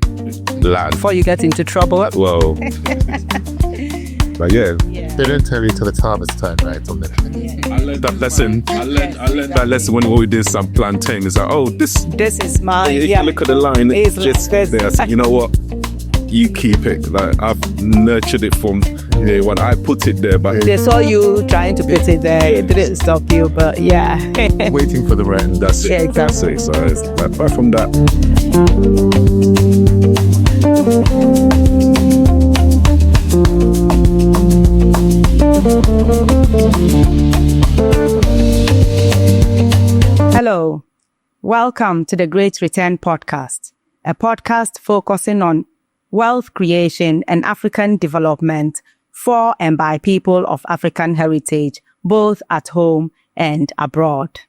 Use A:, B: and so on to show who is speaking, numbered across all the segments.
A: Land.
B: Before you get into trouble.
A: Well, but yeah,
C: They don't tell you till it's harvest time, right?
A: I learned that lesson. I learned that lesson when we did some plantain. It's like, oh, this.
B: This is mine.
A: You can look at the line. It's just
B: this.
A: there. So you know what? You keep it. Like I've nurtured it from day one. I put it there, but
B: They saw you trying to put it there. It didn't stop you, but yeah.
C: Waiting for the rain.
A: that's it.
B: Yeah, exactly.
A: That's it. So apart from that,
B: Hello. Welcome to the Great Return Podcast, a podcast focusing on wealth creation and African development for and by people of African heritage, both at home and abroad.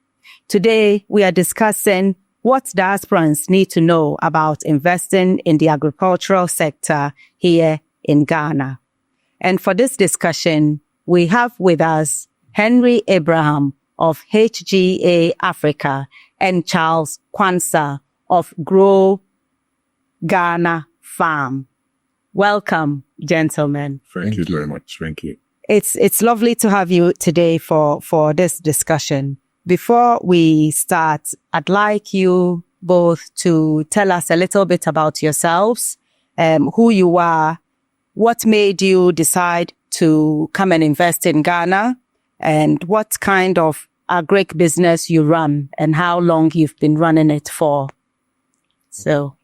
B: Today, we are discussing what diasporans need to know about investing in the agricultural sector here in Ghana. And for this discussion, we have with us Henry Abraham of HGA Africa and Charles Kwanzaa of Grow Ghana Farm. Welcome, gentlemen.
A: thank you very much. Thank you.
B: It's lovely to have you today for this discussion. Before we start, I'd like you both to tell us a little bit about yourselves, who you are, what made you decide to come and invest in Ghana, and what kind of agric business you run and how long you've been running it for. So,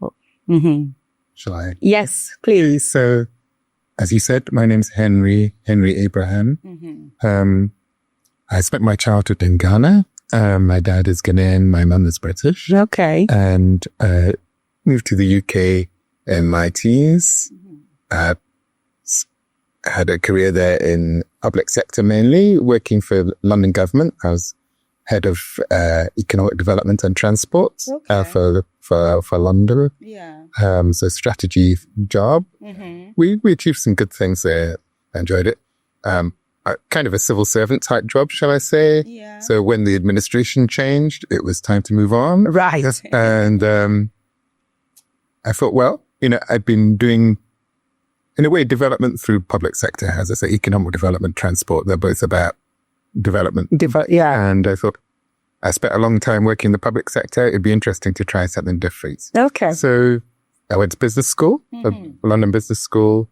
C: Shall I?
B: yes, please.
C: So, as you said, my name's Henry Abraham. I spent my childhood in Ghana. My dad is Ghanaian, my mum is British.
B: Okay.
C: And moved to the UK in my teens. Had a career there in public sector mainly, working for London government. I was head of economic development and transport for London.
B: Yeah.
C: So strategy job. We achieved some good things there. I enjoyed it. Kind of a civil servant type job, shall I say?
B: Yeah.
C: So when the administration changed, it was time to move on.
B: Right.
C: And I thought, well, I'd been doing, in a way, development through public sector. As I say, economic development, transport, they're both about development.
B: Yeah.
C: And I thought, I spent a long time working in the public sector. It'd be interesting to try something different.
B: Okay.
C: So I went to business school, London Business School,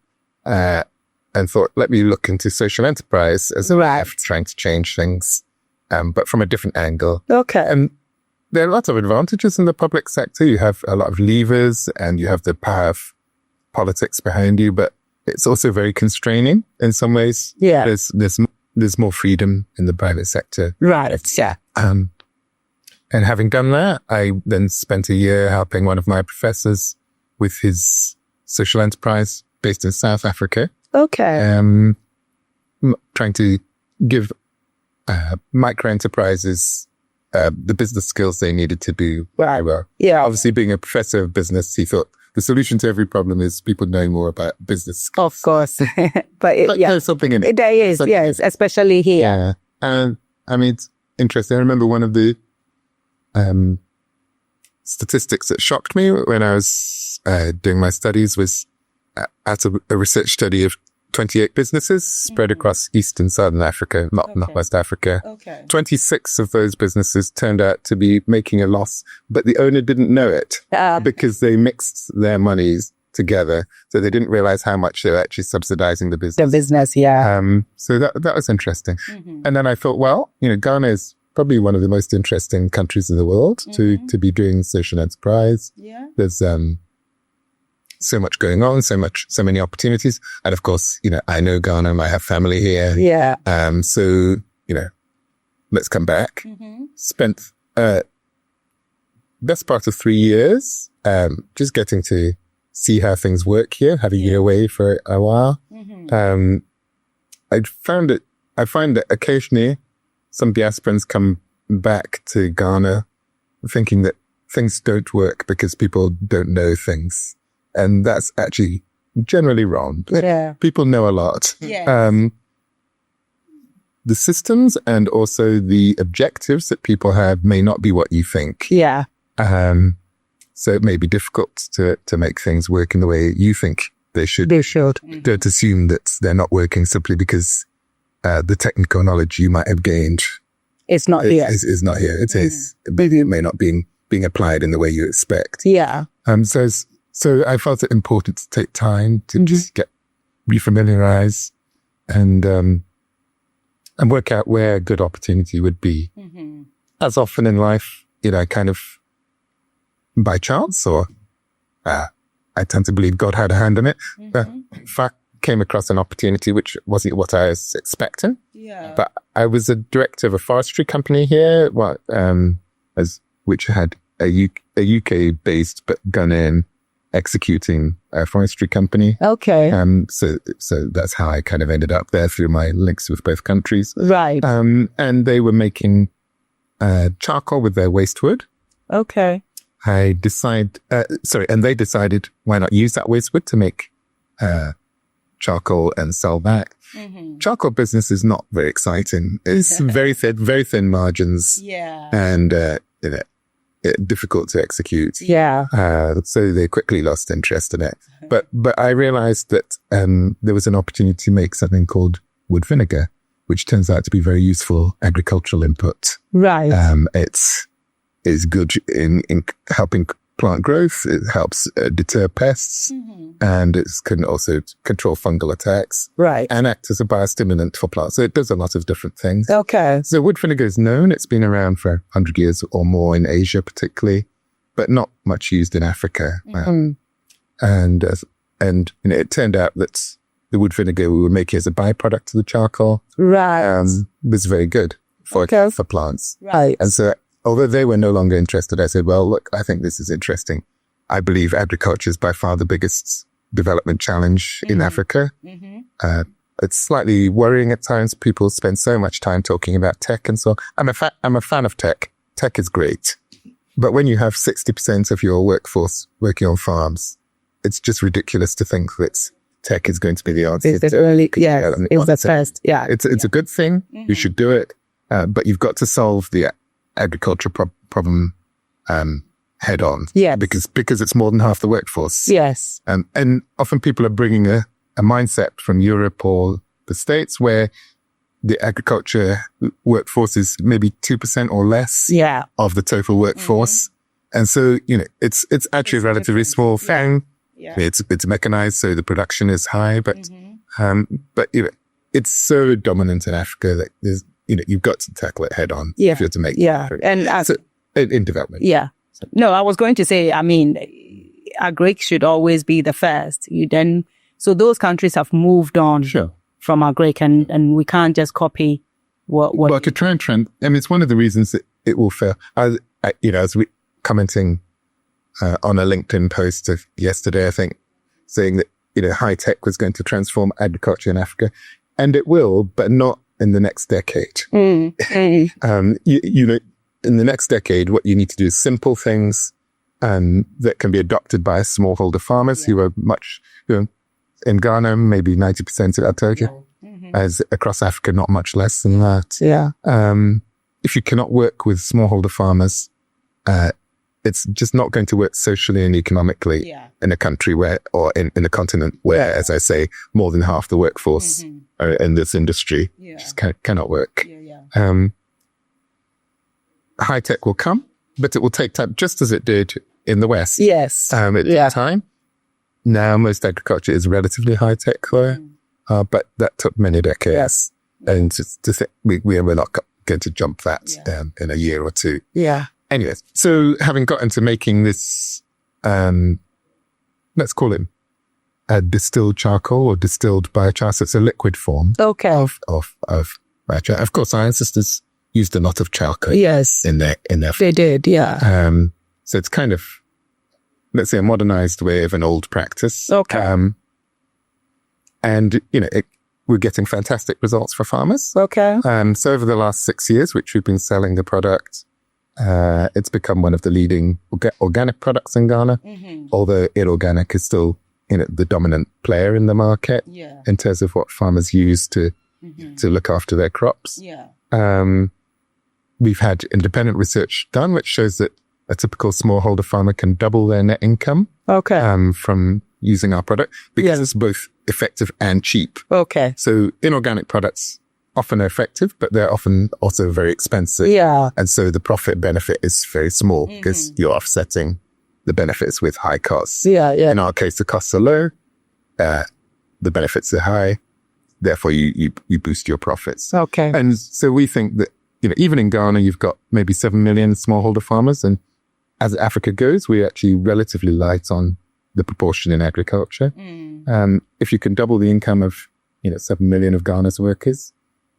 C: and thought, let me look into social enterprise as a way of trying to change things, but from a different angle.
B: Okay.
C: And there are lots of advantages in the public sector. You have a lot of levers and you have the power of politics behind you, but it's also very constraining in some ways.
B: Yeah.
C: There's more freedom in the private sector.
B: Right. Yeah.
C: And having done that, I then spent a year helping one of my professors with his social enterprise based in South Africa.
B: Okay.
C: Trying to give micro enterprises the business skills they needed to do very well.
B: Yeah.
C: Obviously, being a professor of business, he thought the solution to every problem is people knowing more about business skills.
B: Of course. But
C: There's something in it.
B: There is, yes, especially here.
C: Yeah. And I mean, it's interesting. I remember one of the statistics that shocked me when I was doing my studies was out of a research study of 28 businesses spread across East and Southern Africa, not West Africa.
B: Okay.
C: 26 of those businesses turned out to be making a loss, but the owner didn't know it because they mixed their monies together. So they didn't realize how much they were actually subsidizing the business.
B: The business, yeah.
C: So that was interesting. And then I thought, well, Ghana is probably one of the most interesting countries in the world to be doing social enterprise. Yeah. There's so much going on, so many opportunities. And of course, I know Ghana, I have family here.
B: Yeah.
C: So, let's come back. Spent best part of 3 years just getting to see how things work here, having been away for a while. I find that occasionally some diasporans come back to Ghana thinking that things don't work because people don't know things. And that's actually generally wrong.
B: Yeah.
C: People know a lot.
B: Yeah.
C: The systems and also the objectives that people have may not be what you think.
B: Yeah.
C: So it may be difficult to make things work in the way you think they should. Don't assume that they're not working simply because the technical knowledge you might have gained
B: it's not here.
C: Is not here. Maybe it may not be being applied in the way you expect.
B: Yeah.
C: So I felt it important to take time to just get refamiliarize and work out where a good opportunity would be. As often in life, kind of by chance, or I tend to believe God had a hand in it. In fact, came across an opportunity which wasn't what I was expecting.
B: Yeah.
C: But I was a director of a forestry company here, which had a UK-based but Ghanaian executing a forestry company.
B: Okay.
C: So that's how I kind of ended up there through my links with both countries.
B: Right.
C: And they were making charcoal with their waste wood.
B: Okay.
C: And they decided why not use that waste wood to make charcoal and sell that. Charcoal business is not very exciting. It's very thin margins.
B: Yeah.
C: And difficult to execute.
B: Yeah.
C: So they quickly lost interest in it. But I realized that there was an opportunity to make something called wood vinegar, which turns out to be very useful agricultural input.
B: Right.
C: It's good in helping plant growth. It helps deter pests, and it can also control fungal attacks.
B: Right.
C: And act as a biostimulant for plants. So it does a lot of different things.
B: Okay.
C: So wood vinegar is known. It's been around for 100 years or more in Asia, particularly, but not much used in Africa. And it turned out that the wood vinegar we were making as a byproduct of the charcoal was very good for plants.
B: Right.
C: And so, although they were no longer interested, I said, well, look, I think this is interesting. I believe agriculture is by far the biggest development challenge in Africa. It's slightly worrying at times. People spend so much time talking about tech and so on. I'm a fan of tech. Tech is great. But when you have 60% of your workforce working on farms, it's just ridiculous to think that tech is going to be the answer.
B: It's the first. Yeah.
C: It's a good thing. You should do it. But you've got to solve the agriculture problem head on.
B: Yeah.
C: Because it's more than half the workforce.
B: Yes.
C: And often people are bringing a mindset from Europe or the States where the agriculture workforce is maybe 2% or less of the total workforce. And so, it's actually a relatively small thing.
B: Yeah.
C: It's mechanized, so the production is high, but it's so dominant in Africa that there's, you've got to tackle it head on if you're to make it.
B: And
C: in development.
B: Yeah. No, I was going to say, agric should always be the first. So those countries have moved on from agric, and we can't just copy what.
C: Well, to try and trend, it's one of the reasons that it will fail. As we commenting on a LinkedIn post of yesterday, I think, saying that high tech was going to transform agriculture in Africa, and it will, but not in the next decade. In the next decade, what you need to do is simple things that can be adopted by smallholder farmers who are much, in Ghana, maybe 90% of our total, as across Africa, not much less than that.
B: Yeah.
C: If you cannot work with smallholder farmers, it's just not going to work socially and economically in a country or in a continent where, as I say, more than half the workforce are in this industry. Just cannot work. High tech will come, but it will take time, just as it did in the West.
B: Yes.
C: It took time. Now, most agriculture is relatively high tech there, but that took many decades. And we're not going to jump that in a year or two.
B: Yeah.
C: Anyways, so having got into making this, let's call it a distilled charcoal or distilled biochar, so it's a liquid form of biochar. Of course, our ancestors used a lot of charcoal.
B: Yes.
C: In their
B: they did, yeah.
C: So it's kind of, let's say, a modernized way of an old practice.
B: Okay.
C: And, we're getting fantastic results for farmers.
B: Okay.
C: So over the last 6 years, which we've been selling the product, it's become one of the leading organic products in Ghana, although inorganic is still, the dominant player in the market in terms of what farmers use to look after their crops.
B: Yeah.
C: We've had independent research done, which shows that a typical smallholder farmer can double their net income from using our product because it's both effective and cheap.
B: Okay.
C: So inorganic products often are effective, but they're often also very expensive.
B: Yeah.
C: And so the profit benefit is very small because you're offsetting the benefits with high costs.
B: Yeah, yeah.
C: In our case, the costs are low, the benefits are high, therefore you boost your profits.
B: Okay.
C: And so we think that, even in Ghana, you've got maybe 7 million smallholder farmers. And as Africa goes, we're actually relatively light on the proportion in agriculture. If you can double the income of, 7 million of Ghana's workers,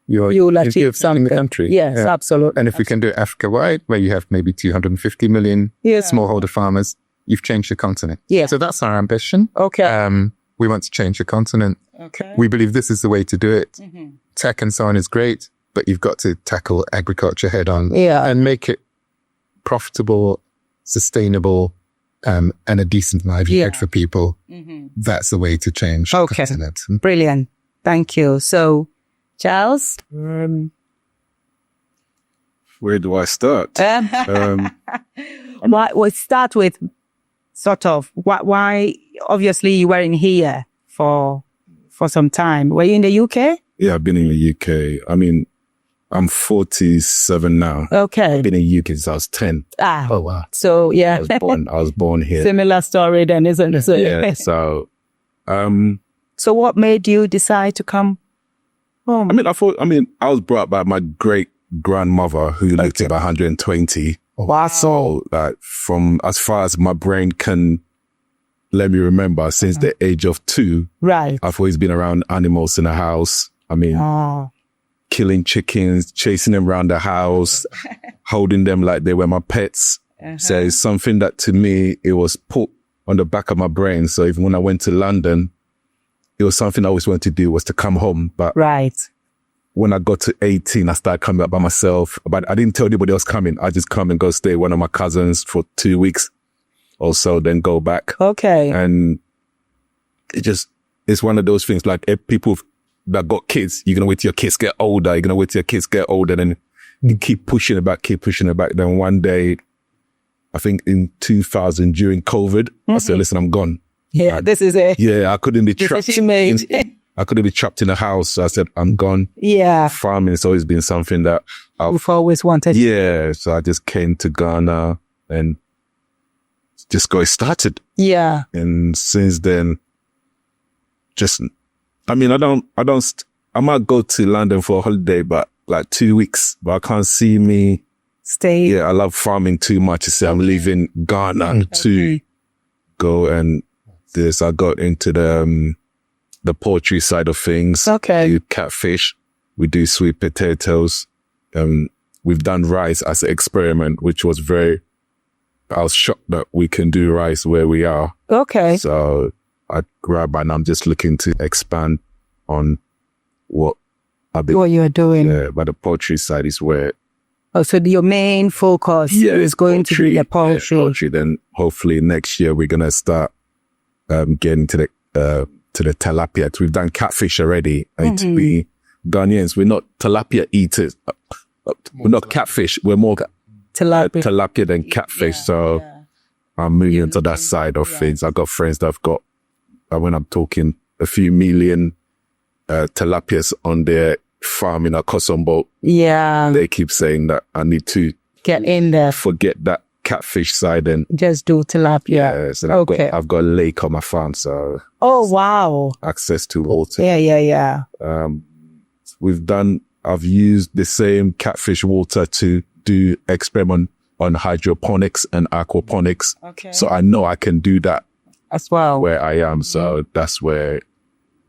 B: you'll achieve something.
C: The country.
B: Yes, absolutely.
C: And if we can do it Africa-wide, where you have maybe 250 million smallholder farmers, you've changed the continent.
B: Yeah.
C: So that's our ambition.
B: Okay.
C: We want to change the continent.
B: Okay.
C: We believe this is the way to do it. Tech and so on is great, but you've got to tackle agriculture head on and make it profitable, sustainable, and a decent livelihood for people. That's the way to change the continent.
B: Brilliant. Thank you. So, Charles?
A: Where do I start?
B: We'll start with sort of why, obviously you were in here for some time. Were you in the UK?
A: Yeah, I've been in the UK. I mean, I'm 47 now.
B: Okay.
A: I've been in the UK since I was 10.
C: Oh, wow.
B: So, yeah.
A: I was born here.
B: Similar story then, isn't it? So,
A: yeah. So,
B: so what made you decide to come home?
A: I was brought up by my great grandmother who lived to about 120.
B: Wow.
A: So, from as far as my brain can let me remember, since the age of 2,
B: right,
A: I've always been around animals in the house. I mean, killing chickens, chasing them around the house, holding them like they were my pets. So it's something that to me, it was put on the back of my brain. So even when I went to London, it was something I always wanted to do, was to come home. But when I got to 18, I started coming up by myself. But I didn't tell anybody else coming. I just come and go stay with one of my cousins for 2 weeks or so, then go back.
B: Okay.
A: And it's one of those things, like people that got kids, you're going to wait till your kids get older. You're going to wait till your kids get older. Then you keep pushing it back. Then one day, I think in 2000, during COVID, I said, listen, I'm gone.
B: Yeah, this is it.
A: Yeah, I couldn't be trapped. I couldn't be trapped in a house. So I said, I'm gone.
B: Yeah.
A: Farming has always been something that
B: I've always wanted.
A: Yeah. So I just came to Ghana and just got started.
B: Yeah.
A: And since then, I might go to London for a holiday, but like 2 weeks, but I can't see me
B: stay.
A: Yeah, I love farming too much to say I'm leaving Ghana to go and this. I got into the poultry side of things.
B: Okay.
A: We do catfish. We do sweet potatoes. We've done rice as an experiment, which was I was shocked that we can do rice where we are.
B: Okay.
A: So I grab and I'm just looking to expand on what
B: you're doing.
A: Yeah, but the poultry side is where.
B: Oh, so your main focus is going to be the poultry.
A: Yeah, poultry. Then hopefully next year we're gonna start getting to the tilapia. We've done catfish already, and to be Ghanaians, we're not tilapia eaters. We're not catfish. We're more tilapia than catfish. So I'm moving into that side of things. I've got friends that have got, when I'm talking, a few million tilapias on their farm in a cotton boat.
B: Yeah.
A: They keep saying that I need to
B: get in there.
A: Forget that catfish side and
B: just do tilapia.
A: Yeah. So I've got a lake on my farm, so.
B: Oh, wow.
A: Access to water.
B: Yeah.
A: I've used the same catfish water to do experiment on hydroponics and aquaponics.
B: Okay.
A: So I know I can do that
B: as well
A: where I am. So that's where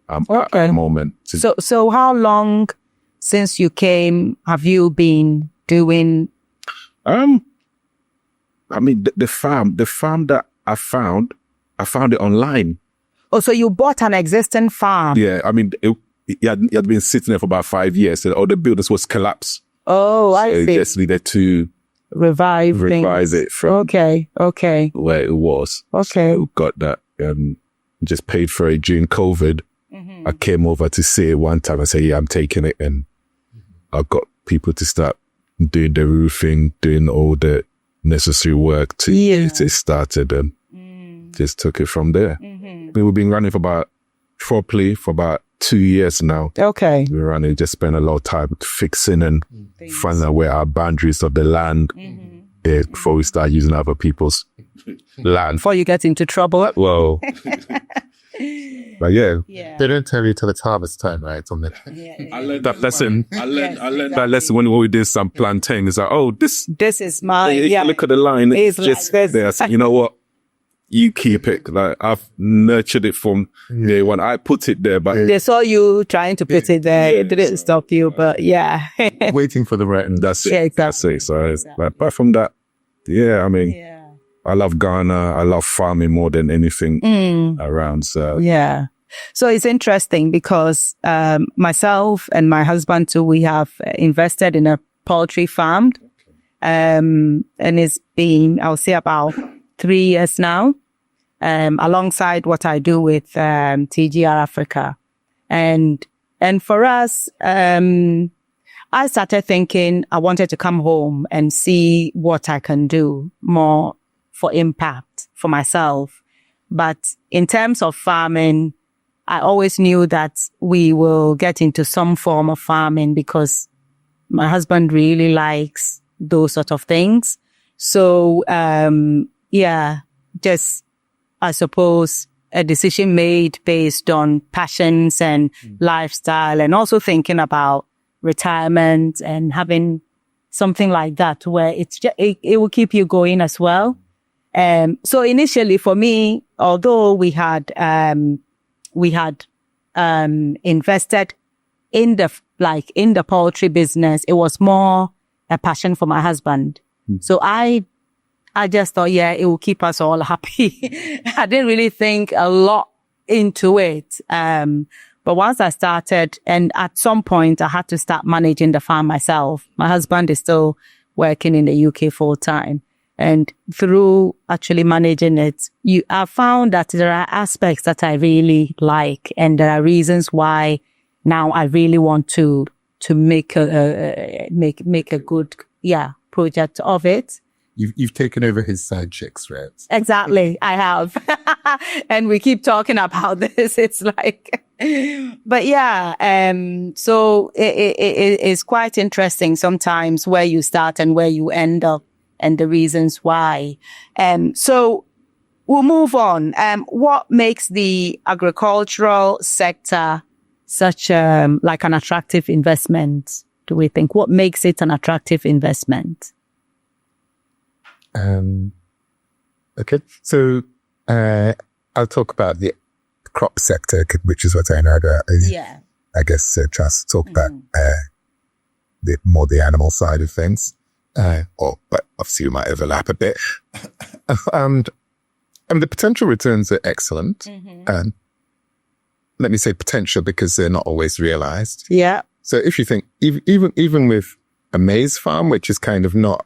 A: I'm at the moment.
B: So how long since you came have you been doing?
A: The farm that I found it online.
B: Oh, so you bought an existing farm?
A: Yeah. It had been sitting there for about 5 years. So all the buildings was collapsed.
B: Oh, I see.
A: Just needed to
B: revise
A: it from
B: okay
A: where it was.
B: Okay.
A: So got that. Just paid for it during COVID. I came over to see it one time. I said, yeah, I'm taking it. And I've got people to start doing the roofing, doing all the necessary work to get it started, and just took it from there. We've been running properly for about 2 years now.
B: Okay.
A: We're running, just spend a lot of time fixing and finding out where our boundaries of the land is before we start using other people's land.
B: Before you get into trouble.
A: Well, but yeah,
C: they don't tell you till it's harvest time, right? On the
A: I learned that lesson. I learned that lesson when we did some plantain. It's like, oh, this
B: is mine.
A: Look at the line. It's just
B: like
A: there. So, you know what? You keep it. Like, I've nurtured it from day one. I put it there, but
B: they saw you trying to put it there. It didn't stop you, but
C: waiting for the right.
A: And that's it.
B: Yeah, exactly.
A: That's it. So it's like, apart from that, I mean, I love Ghana. I love farming more than anything around. So
B: So it's interesting because myself and my husband too, we have invested in a poultry farm, and it's been, I'll say, about 3 years now, alongside what I do with TGR Africa. And for us, I started thinking I wanted to come home and see what I can do more for impact for myself. But in terms of farming, I always knew that we will get into some form of farming because my husband really likes those sort of things. So, just, I suppose, a decision made based on passions and lifestyle, and also thinking about retirement and having something like that where it will keep you going as well. So initially for me, although we had invested in the poultry business, it was more a passion for my husband. So I just thought, it will keep us all happy. I didn't really think a lot into it. But once I started, and at some point I had to start managing the farm myself. My husband is still working in the UK full time. And through actually managing it, I found that there are aspects that I really like, and there are reasons why now I really want to make a good project of it.
C: You've taken over his side chicks, right?
B: Exactly, I have. And we keep talking about this. It's like, but so it's quite interesting sometimes where you start and where you end up and the reasons why. So we'll move on. What makes the agricultural sector such like an attractive investment, do we think? What makes it an attractive investment?
C: Okay, so I'll talk about the crop sector, which is what I know about. I guess Charles talk about the animal side of things, but obviously you might overlap a bit. And the potential returns are excellent. And let me say potential because they're not always realized.
B: Yeah.
C: So if you think even with a maize farm, which is kind of not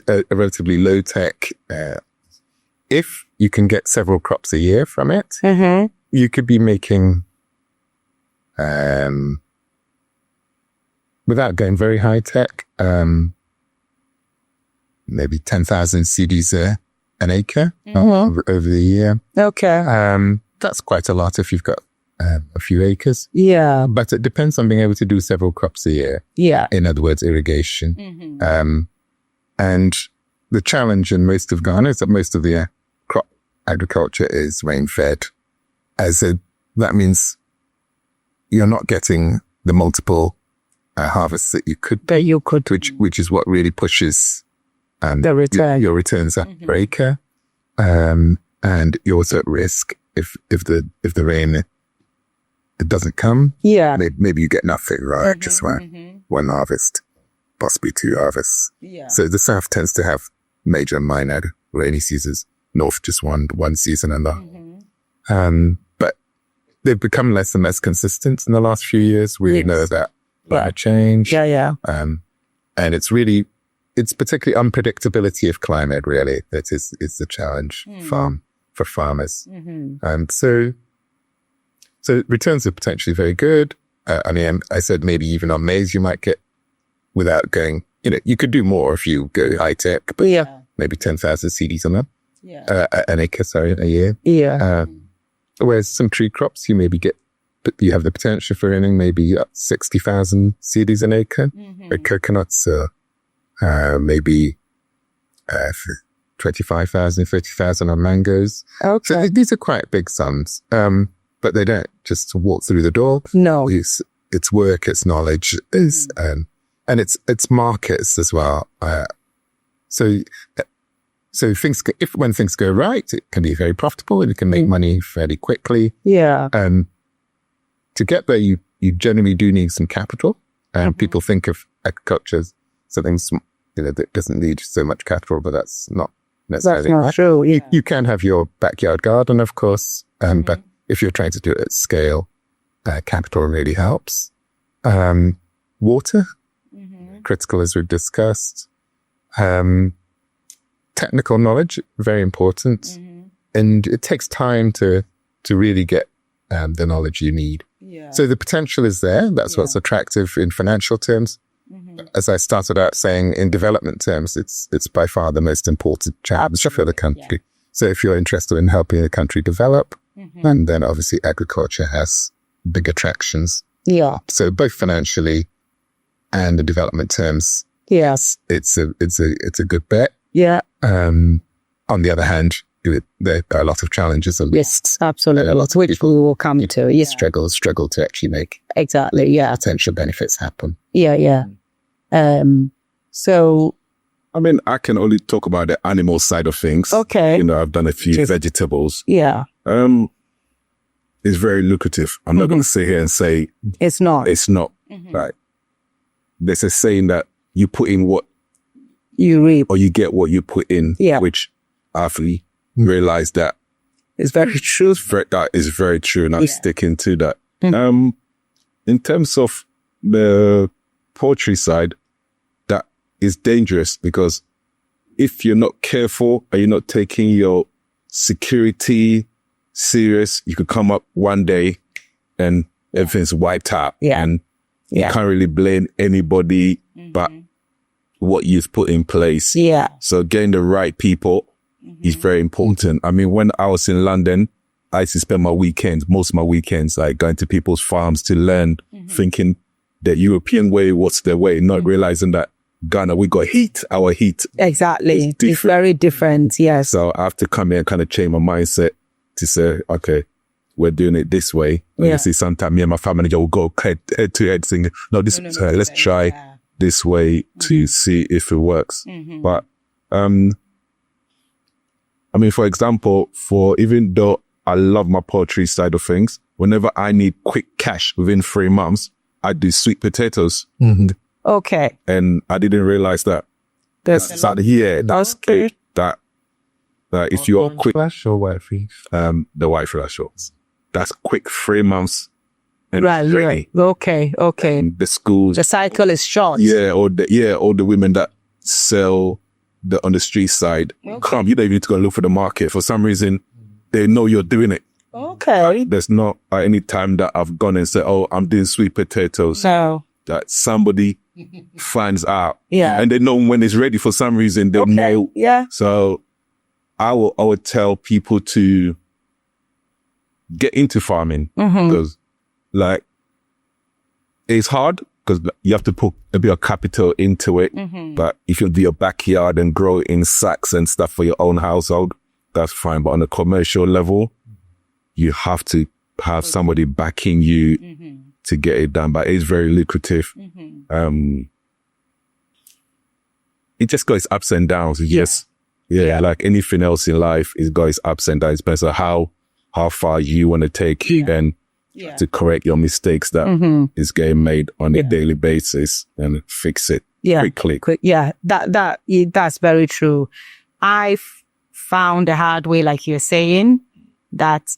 C: a relatively low tech, if you can get several crops a year from it, you could be making, without going very high tech, maybe 10,000 cedis an acre over the year.
B: Okay.
C: That's quite a lot if you've got a few acres.
B: Yeah.
C: But it depends on being able to do several crops a year.
B: Yeah.
C: In other words, irrigation. And the challenge in most of Ghana is that most of the crop agriculture is rain-fed. That means you're not getting the multiple harvests that you could. Which is what really pushes
B: the return.
C: Your returns up per acre. And you're also at risk if the rain it doesn't come.
B: Yeah.
C: Maybe you get nothing, right? Just one harvest. Possibly 2 harvests.
B: Yeah.
C: So the south tends to have major and minor rainy seasons. North just one season and but they've become less and less consistent in the last few years. We know that climate change.
B: Yeah.
C: And it's particularly unpredictability of climate really that is the challenge for farmers. So returns are potentially very good. I mean, I said maybe even on maize you might get without going, you could do more if you go high tech, but maybe 10,000 CDs on them.
B: Yeah.
C: An acre, a year.
B: Yeah.
C: Whereas some tree crops, you have the potential for earning maybe 60,000 CDs an acre. With coconuts, maybe 25,000, 30,000 on mangoes.
B: Okay.
C: So these are quite big sums, but they don't just walk through the door.
B: No.
C: It's work, it's knowledge, and it's markets as well. So when things go right, it can be very profitable and it can make money fairly quickly.
B: Yeah.
C: To get there, you generally do need some capital. People think of agriculture as something, that doesn't need so much capital, but that's not necessarily right.
B: True. Yeah.
C: You can have your backyard garden, of course, but if you're trying to do it at scale, capital really helps. Water, critical as we've discussed. Technical knowledge, very important. And it takes time to really get the knowledge you need.
B: Yeah.
C: So the potential is there. That's what's attractive in financial terms. As I started out saying, in development terms, it's by far the most important challenge for the country. Yeah. So if you're interested in helping the country develop, and then obviously agriculture has big attractions. Yeah. So both financially and in development terms, yes, it's a good bet. Yeah. On the other hand, there are a lot of challenges and risks.
B: Absolutely. A lot of which we will come to. Yeah.
C: Struggle to actually make potential benefits happen.
B: Yeah. So,
A: I mean, I can only talk about the animal side of things.
B: Okay.
A: I've done a few vegetables.
B: Yeah.
A: It's very lucrative. I'm not going to sit here and say
B: it's not.
A: It's not. Right. There's a saying that you put in what
B: you reap,
A: or you get what you put in.
B: Yeah.
A: Which I've realized that
B: it's very true.
A: That is very true, and I'm sticking to that. In terms of the poultry side, that is dangerous because if you're not careful and you're not taking your security serious, you could come up one day and everything's wiped out. Yeah. And you can't really blame anybody but what you've put in place. Yeah. So getting the right people is very important. I mean, when I was in London, I used to spend most of my weekends, like going to people's farms to learn, thinking the European way was the way, not realizing that Ghana, we got our heat.
B: Exactly. It's very different. Yes.
A: So I have to come here and kind of change my mindset to say, okay, we're doing it this way. And you see, sometimes me and my family manager will go head to head saying, no, let's try this way to see if it works. But, I mean, for example, even though I love my poultry side of things, whenever I need quick cash within 3 months, I do sweet potatoes.
B: Okay.
A: And I didn't realize that. That's good. That if you're quick.
C: Flash or white fish?
A: The white flash ones. That's quick 3 months. And
B: right. Okay.
A: And the schools.
B: The cycle is short.
A: Yeah. Or the women that sell on the street side. Come, you don't even need to go look for the market. For some reason, they know you're doing it.
B: Okay.
A: There's not any time that I've gone and said, oh, I'm doing sweet potatoes.
B: No.
A: That somebody finds out.
B: Yeah.
A: And they know when it's ready for some reason, they'll know.
B: Yeah.
A: So I would tell people to get into farming because it's hard because you have to put a bit of capital into it. But if you do your backyard and grow in sacks and stuff for your own household, that's fine. But on a commercial level, you have to have somebody backing you to get it done. But it's very lucrative. It just goes ups and downs. Like anything else in life, it goes ups and downs. It depends on how far you want to take and to correct your mistakes that is getting made on a daily basis and fix it quickly.
B: That's very true. I've found the hard way, like you're saying, that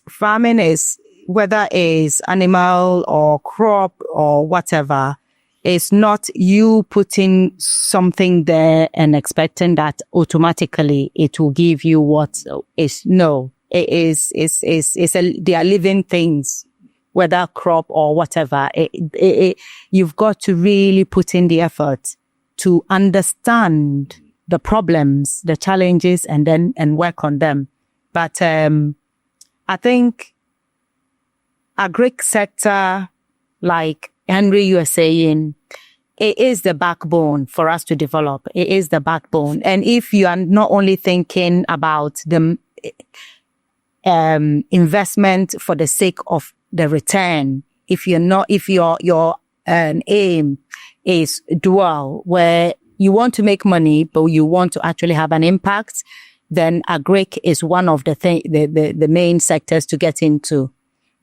B: farming is, whether it's animal or crop or whatever, it's not you putting something there and expecting that automatically it will give you what is. No, they are living things, whether crop or whatever. You've got to really put in the effort to understand the problems, the challenges, and work on them. But I think agric sector, like Henry, you are saying, it is the backbone for us to develop. It is the backbone. And if you are not only thinking about the investment for the sake of the return, if your aim is dual, where you want to make money, but you want to actually have an impact, then agric is one of the main sectors to get into.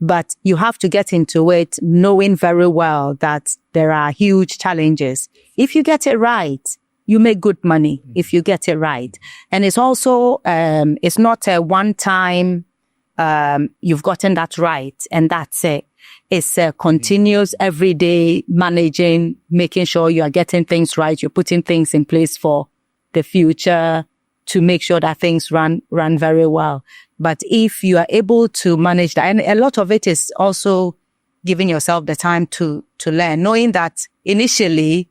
B: But you have to get into it knowing very well that there are huge challenges. If you get it right, you make good money if you get it right. And it's also, it's not a one-time, you've gotten that right and that's it. It's a continuous everyday managing, making sure you are getting things right. You're putting things in place for the future to make sure that things run very well. But if you are able to manage that, and a lot of it is also giving yourself the time to learn, knowing that initially,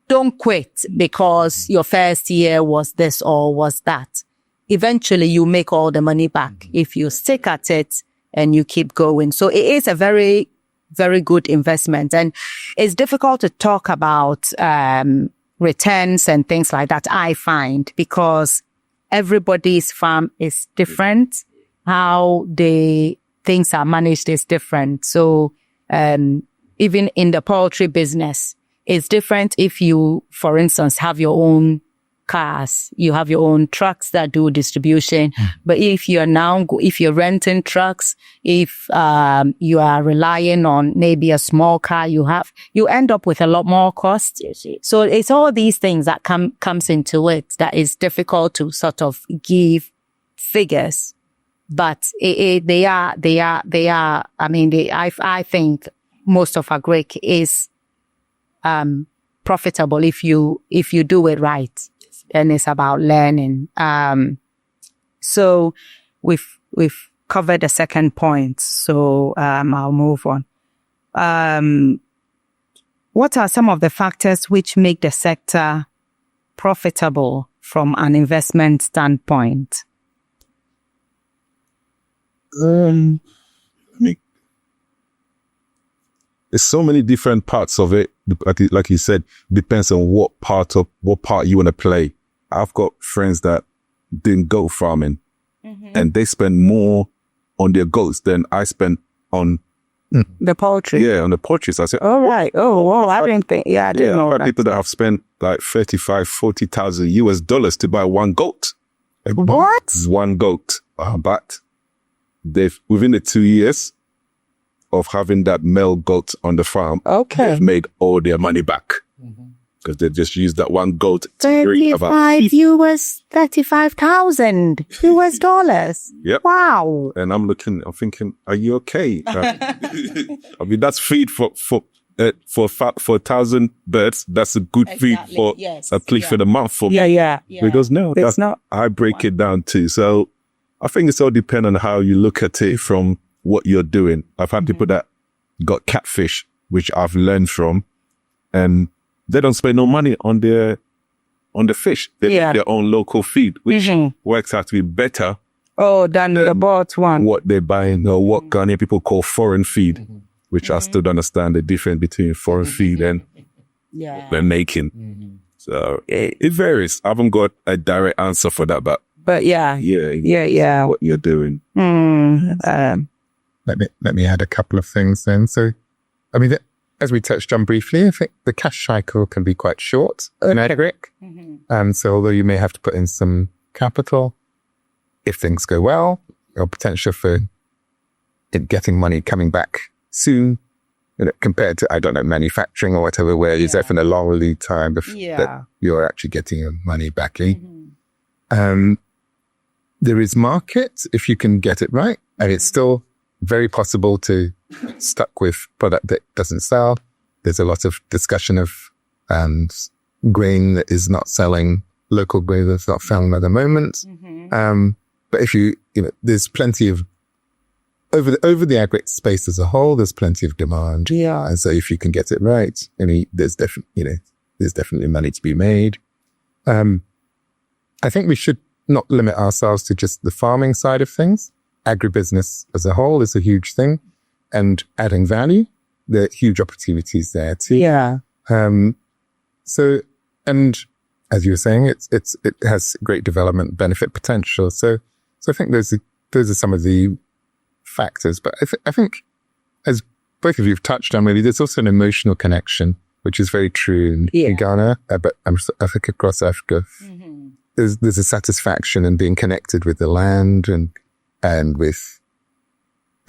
B: don't quit because your first year was this or was that. Eventually, you make all the money back if you stick at it and you keep going. So it is a very, very good investment. And it's difficult to talk about returns and things like that, I find, because everybody's farm is different. How things are managed is different. So, even in the poultry business, it's different if you, for instance, have your own cars, you have your own trucks that do distribution. But if you're renting trucks, if you are relying on maybe a small car you end up with a lot more cost. So it's all these things that comes into it that is difficult to sort of give figures. But they are. I mean, I think most of agric is profitable if you do it right. And it's about learning. So we've covered the second point. So I'll move on. What are some of the factors which make the sector profitable from an investment standpoint?
A: There's so many different parts of it. Like you said, depends on what part you want to play. I've got friends that doing goat farming and they spend more on their goats than I spend on
B: the poultry.
A: Yeah, on the poultry. So I said,
B: oh, right. Oh, wow. I didn't think, I didn't know that.
A: People that have spent like $35,000-$40,000 to buy one goat.
B: What?
A: One goat. But within the 2 years of having that male goat on the farm, they've made all their money back. Because they just used that one goat.
B: $35,000 US dollars.
A: Yep.
B: Wow.
A: And I'm thinking, are you okay? I mean, that's feed for 1,000 birds. That's a good feed for at least for the month for me.
B: Yeah.
A: Because no,
B: it's not.
A: I break it down too. So I think it's all depend on how you look at it from what you're doing. I've had people that got catfish, which I've learned from, and they don't spend no money on the fish. They make their own local feed, which works out to be better.
B: Than the bought one.
A: What they're buying or what Ghanaian people call foreign feed, which I still don't understand the difference between foreign feed and they're making. So it varies. I haven't got a direct answer for that, but
B: what
A: you're doing.
C: Let me add a couple of things then. So, I mean, as we touched on briefly, I think the cash cycle can be quite short in agric. So although you may have to put in some capital, if things go well, or potential for it getting money coming back soon, compared to, I don't know, manufacturing or whatever, where it's often a long lead time that you're actually getting your money back in. There is market if you can get it right, and it's still very possible to stuck with product that doesn't sell. There's a lot of discussion of grain that is not selling, local grain that's not selling at the moment. But if there's plenty of over the agric space as a whole, there's plenty of demand.
B: Yeah.
C: And so if you can get it right, there's definitely money to be made. I think we should not limit ourselves to just the farming side of things. Agribusiness as a whole is a huge thing, and adding value, there are huge opportunities there too.
B: Yeah.
C: So, and as you were saying, it has great development benefit potential. So I think those are some of the factors. But I think, as both of you have touched on, really, there's also an emotional connection, which is very true in Ghana, but I think across Africa. Mm-hmm. There's a satisfaction in being connected with the land and with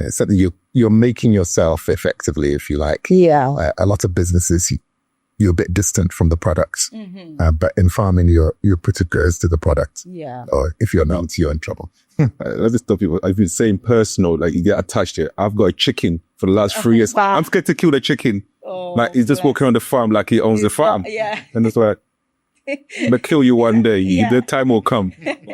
C: something you're making yourself effectively, if you like.
B: Yeah.
C: A lot of businesses, you're a bit distant from the products, but in farming, you're pretty close to the product.
B: Yeah.
C: Or if you're not, you're in trouble.
A: Let's just stop people. I've been saying personal, like you get attached to it. I've got a chicken for the last 3 years.
B: Wow.
A: I'm scared to kill the chicken.
B: Oh,
A: like he's just walking around the farm like he owns the farm.
B: Yeah.
A: And that's why I'm kill you one day. The time will come.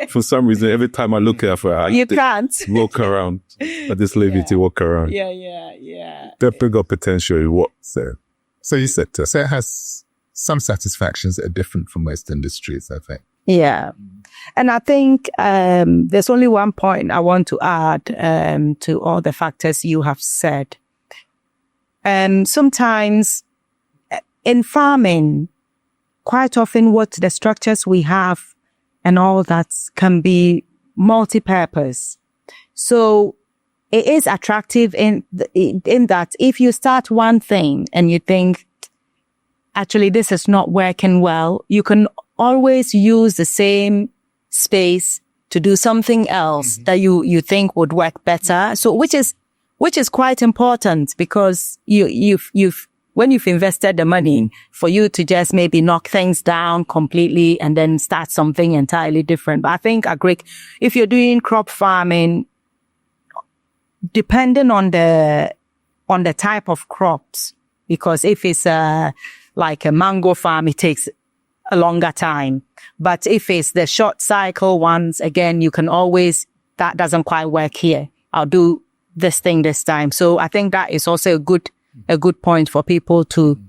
A: For some reason, every time I look at her,
B: you can't
A: walk around. I just leave you to walk around.
B: Yeah.
A: The bigger potential is what?
C: So you said so it has some satisfactions that are different from most industries, I think.
B: Yeah. And I think there's only one point I want to add to all the factors you have said. Sometimes in farming, quite often what the structures we have and all that can be multi-purpose. So it is attractive in that if you start one thing and you think, actually, this is not working well, you can always use the same space to do something else that you think would work better. So which is quite important, because when you've invested the money, for you to just maybe knock things down completely and then start something entirely different. But I think if you're doing crop farming, depending on the type of crops, because if it's like a mango farm, it takes a longer time. But if it's the short cycle ones, again, you can always, that doesn't quite work here. I'll do this thing this time. So I think that is also a good point for people to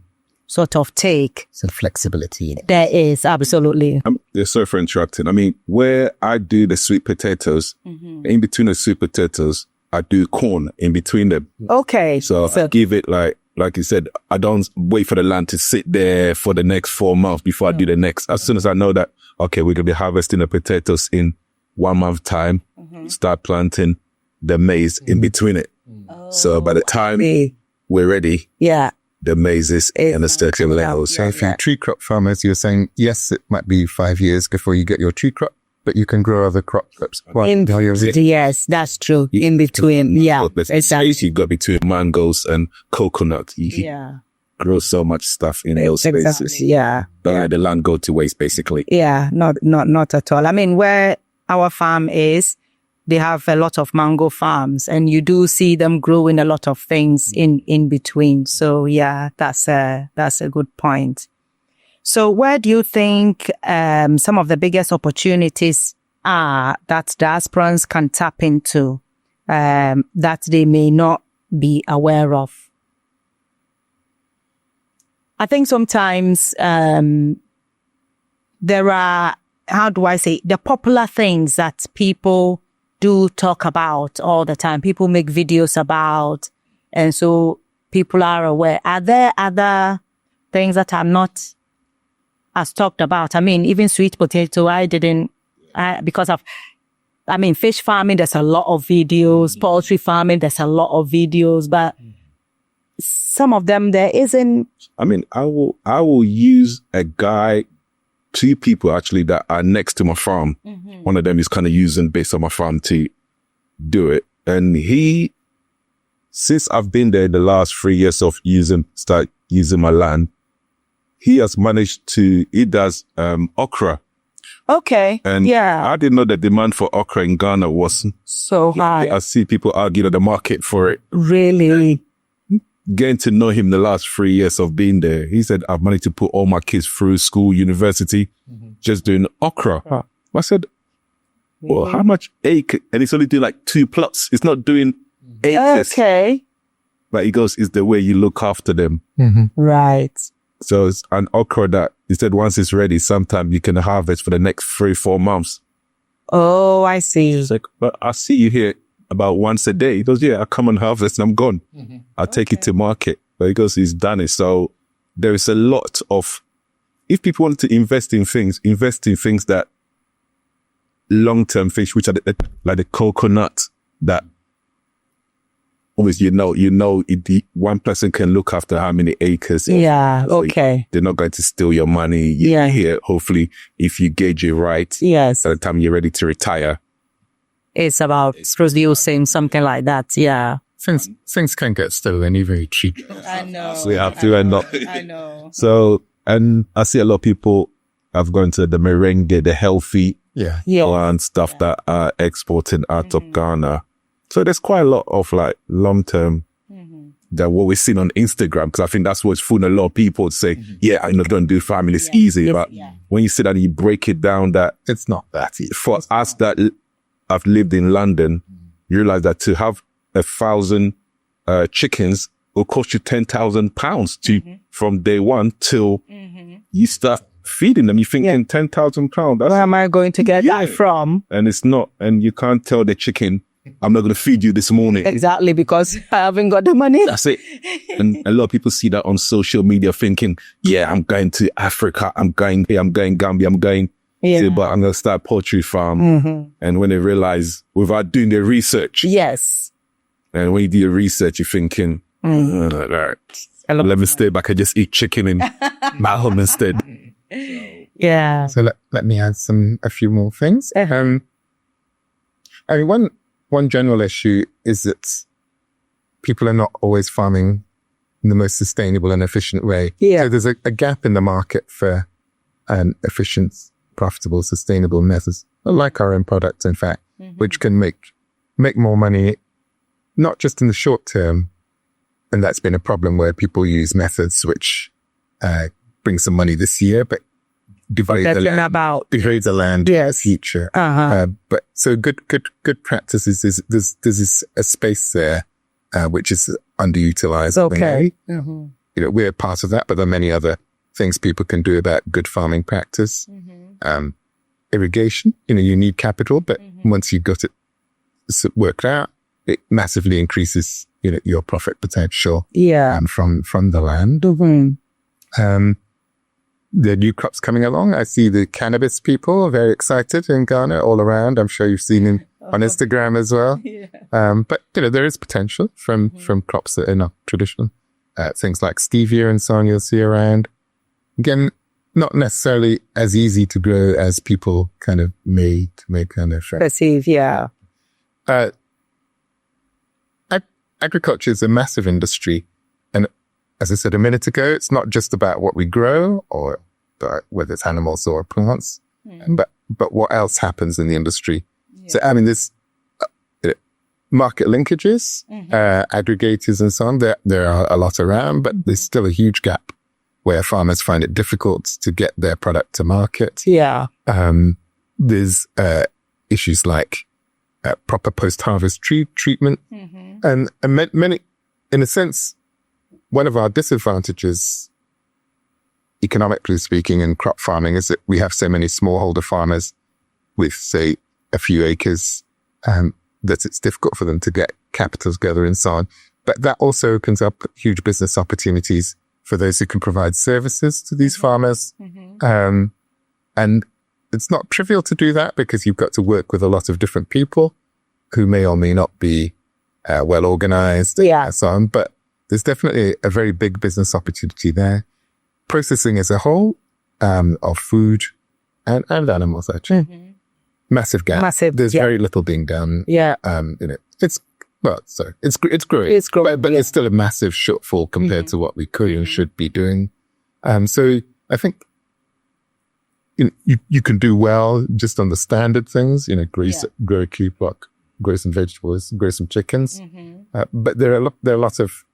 B: sort of take.
D: Some flexibility in it.
B: There is, absolutely.
A: Sorry for interrupting. I mean, where I do the sweet potatoes, in between the sweet potatoes, I do corn in between them.
B: Okay.
A: So I give it like you said, I don't wait for the land to sit there for the next 4 months before I do the next. As soon as I know that, okay, we're going to be harvesting the potatoes in 1 month time, start planting the maize in between it. So by the time we're ready, the maize is in a certain level.
C: So if you're tree crop farmers, you're saying, yes, it might be 5 years before you get your tree crop, but you can grow other crops.
B: Yes, that's true. In between,
A: exactly. You got between mangoes and coconut. You grow so much stuff in those spaces. Don't let the land go to waste, basically.
B: Yeah, not at all. I mean, where our farm is, they have a lot of mango farms, and you do see them growing a lot of things in between. So yeah, that's a good point. So where do you think some of the biggest opportunities are that diasporans can tap into that they may not be aware of? I think sometimes there are, how do I say, the popular things that people do talk about all the time. People make videos about, and so people are aware. Are there other things that are not as talked about? I mean, even sweet potato, fish farming, there's a lot of videos. Poultry farming, there's a lot of videos, but some of them there isn't.
A: I mean, I will use a guy, 2 people actually that are next to my farm. One of them is kind of using based on my farm to do it. And since I've been there the last 3 years of start using my land, he has managed to, he does okra.
B: Okay.
A: And I didn't know the demand for okra in Ghana was
B: so high.
A: I see people argue at the market for it.
B: Really?
A: Getting to know him the last 3 years of being there, he said, I've managed to put all my kids through school, university, just doing okra. I said, well, how much acre? And it's only doing like 2 plots. It's not doing acres.
B: Okay.
A: But he goes, it's the way you look after them.
B: Right.
A: So it's an okra that he said once it's ready, sometime you can harvest for the next 3-4 months.
B: Oh, I see.
A: He's like, but I see you here about once a day. He goes, yeah, I come and harvest and I'm gone. I'll take it to market. But he goes, he's done it. So there is a lot of, if people want to invest in things that long-term fish, which are like the coconut that obviously, one person can look after how many acres.
B: Yeah.
A: So
B: Okay.
A: they're not going to steal your money.
B: Yeah.
A: Here, hopefully, if you gauge it right,
B: Yes.
A: by the time you're ready to retire.
B: It's about producing something like that. Yeah.
C: Things can get stolen even cheap.
B: I know.
A: So you have to end up.
B: I know.
A: So, and I see a lot of people have gone to the merengue, the healthy
C: Yeah.
A: and stuff that are exporting out of Ghana. So there's quite a lot of like long-term that what we're seeing on Instagram, because I think that's what's fooling a lot of people to say, yeah, I know, don't do farming, it's easy. But when you sit down and you break it down, that
C: It's not that easy.
A: for us that have lived in London, you realize that to have 1,000 chickens will cost you £10,000 to from day one till you start feeding them. You think in £10,000,
B: Where am I going to get that from?
A: and it's not, and you can't tell the chicken, I'm not going to feed you this morning.
B: Exactly, because I haven't got the money.
A: That's it. And a lot of people see that on social media thinking, yeah, I'm going to Africa. I'm going Gambia. I'm going, but I'm going to start a poultry farm. And when they realize without doing the research,
B: Yes.
A: and when you do your research, you're thinking, let me stay back and just eat chicken in my home instead.
B: Yeah.
C: So let me add a few more things. I mean, one general issue is that people are not always farming in the most sustainable and efficient way.
B: Yeah.
C: So there's a gap in the market for efficient, profitable, sustainable methods, like our own products, in fact, which can make more money, not just in the short term. And that's been a problem where people use methods which bring some money this year, but degrade the land in the future. But so good practices is there's a space there which is underutilized.
B: Okay.
C: You know, we're part of that, but there are many other things people can do about good farming practice. Irrigation, you need capital, but once you've got it worked out, it massively increases your profit potential. From the land. The new crops coming along. I see the cannabis people are very excited in Ghana all around. I'm sure you've seen them on Instagram as well. But there is potential from crops that are not traditional. Things like stevia and so on you'll see around. Again, not necessarily as easy to grow as people kind of may kind of
B: perceive.
C: Agriculture is a massive industry. And as I said a minute ago, it's not just about what we grow or whether it's animals or plants, but what else happens in the industry. So, I mean, there's market linkages, aggregators and so on. There are a lot around, but there's still a huge gap where farmers find it difficult to get their product to market. There's issues like proper post-harvest treatment. And many, in a sense, one of our disadvantages, economically speaking, in crop farming is that we have so many smallholder farmers with, say, a few acres, that it's difficult for them to get capital together and so on. But that also opens up huge business opportunities for those who can provide services to these farmers. And it's not trivial to do that because you've got to work with a lot of different people who may or may not be well organized and so on. But there's definitely a very big business opportunity there. Processing as a whole of food and animals, actually. Massive gap. There's very little being done. It's growing. It's growing. But it's still a massive shortfall compared to what we could and should be doing. So I think you can do well just on the standard things, grow a cube block, grow some vegetables, grow some chickens. But there are a lot of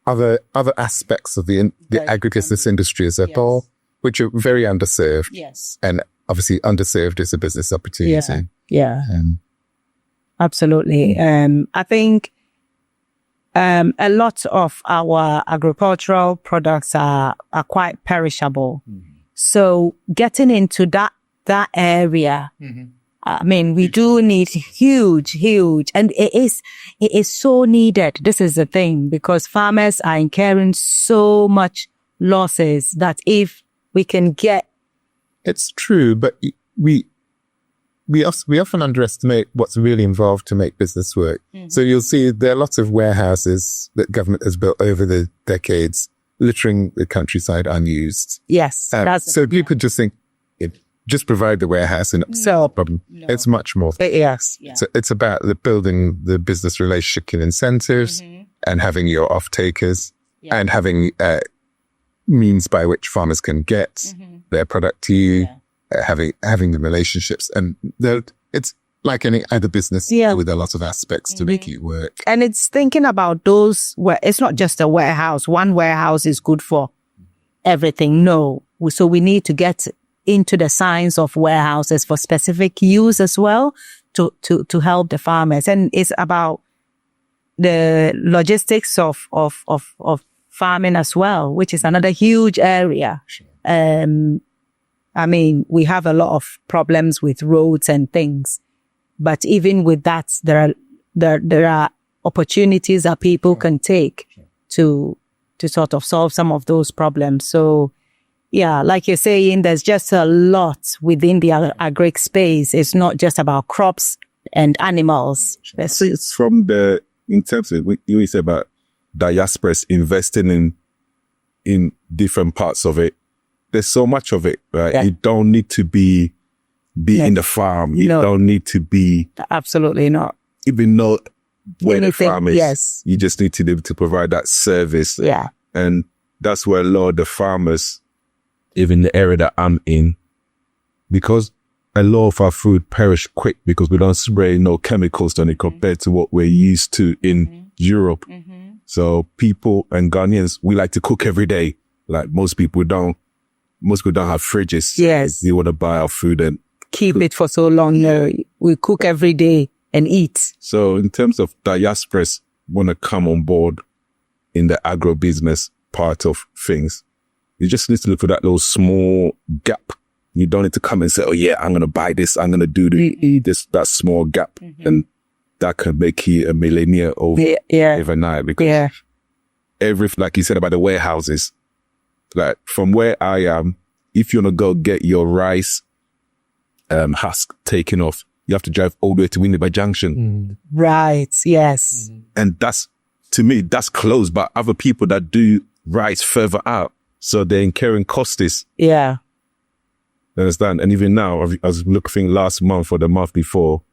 C: other aspects of the agribusiness industry as a whole, which are very underserved. And obviously underserved is a business opportunity.
B: Absolutely. I think a lot of our agricultural products are quite perishable. So getting into that area, I mean, we do need huge, and it is so needed. This is the thing, because farmers are incurring so much losses that if we can get.
C: It's true, but we often underestimate what's really involved to make business work. So you'll see there are lots of warehouses that government has built over the decades, littering the countryside unused.
B: Yes.
C: So people just think, just provide the warehouse and solve the problem. No. It's much more.
B: Yes. Yeah.
C: So it's about building the business relationship and incentives and having your off-takers and having means by which farmers can get their product to you, having the relationships. And it's like any other business with a lot of aspects to make it work.
B: And it's thinking about those where it's not just a warehouse. One warehouse is good for everything. No. So we need to get into the science of warehouses for specific use as well to help the farmers. And it's about the logistics of farming as well, which is another huge area. I mean, we have a lot of problems with roads and things, but even with that, there are opportunities that people can take to sort of solve some of those problems. So, yeah, like you're saying, there's just a lot within the agric space. It's not just about crops and animals.
A: It's from in terms of what you say about diasporans investing in different parts of it. There's so much of it, right? Yeah. You don't need to be in the farm. You don't need to be.
B: Absolutely not.
A: Even know where the farm is. Yes. You just need to be able to provide that service.
B: Yeah.
A: And that's where a lot of the farmers, even the area that I'm in, because a lot of our food perish quick because we don't spray no chemicals on it compared to what we're used to in Europe. So people and Ghanaians, we like to cook every day. Like most people don't have fridges.
B: Yes.
A: You want to buy our food and
B: keep it for so long. No, we cook every day and eat.
A: So in terms of diasporans want to come on board in the agro-business part of things, you just need to look for that little small gap. You don't need to come and say, oh yeah, I'm going to buy this. I'm going to do that small gap. And that can make you a millionaire overnight. Because like you said about the warehouses, like from where I am, if you want to go get your rice husk taken off, you have to drive all the way to Winneba Junction.
B: Right. Yes.
A: And to me, that's close. But other people that do rice further out, so they're incurring costs.
B: Yeah.
A: Understand? And even now, I was looking last month or the month before,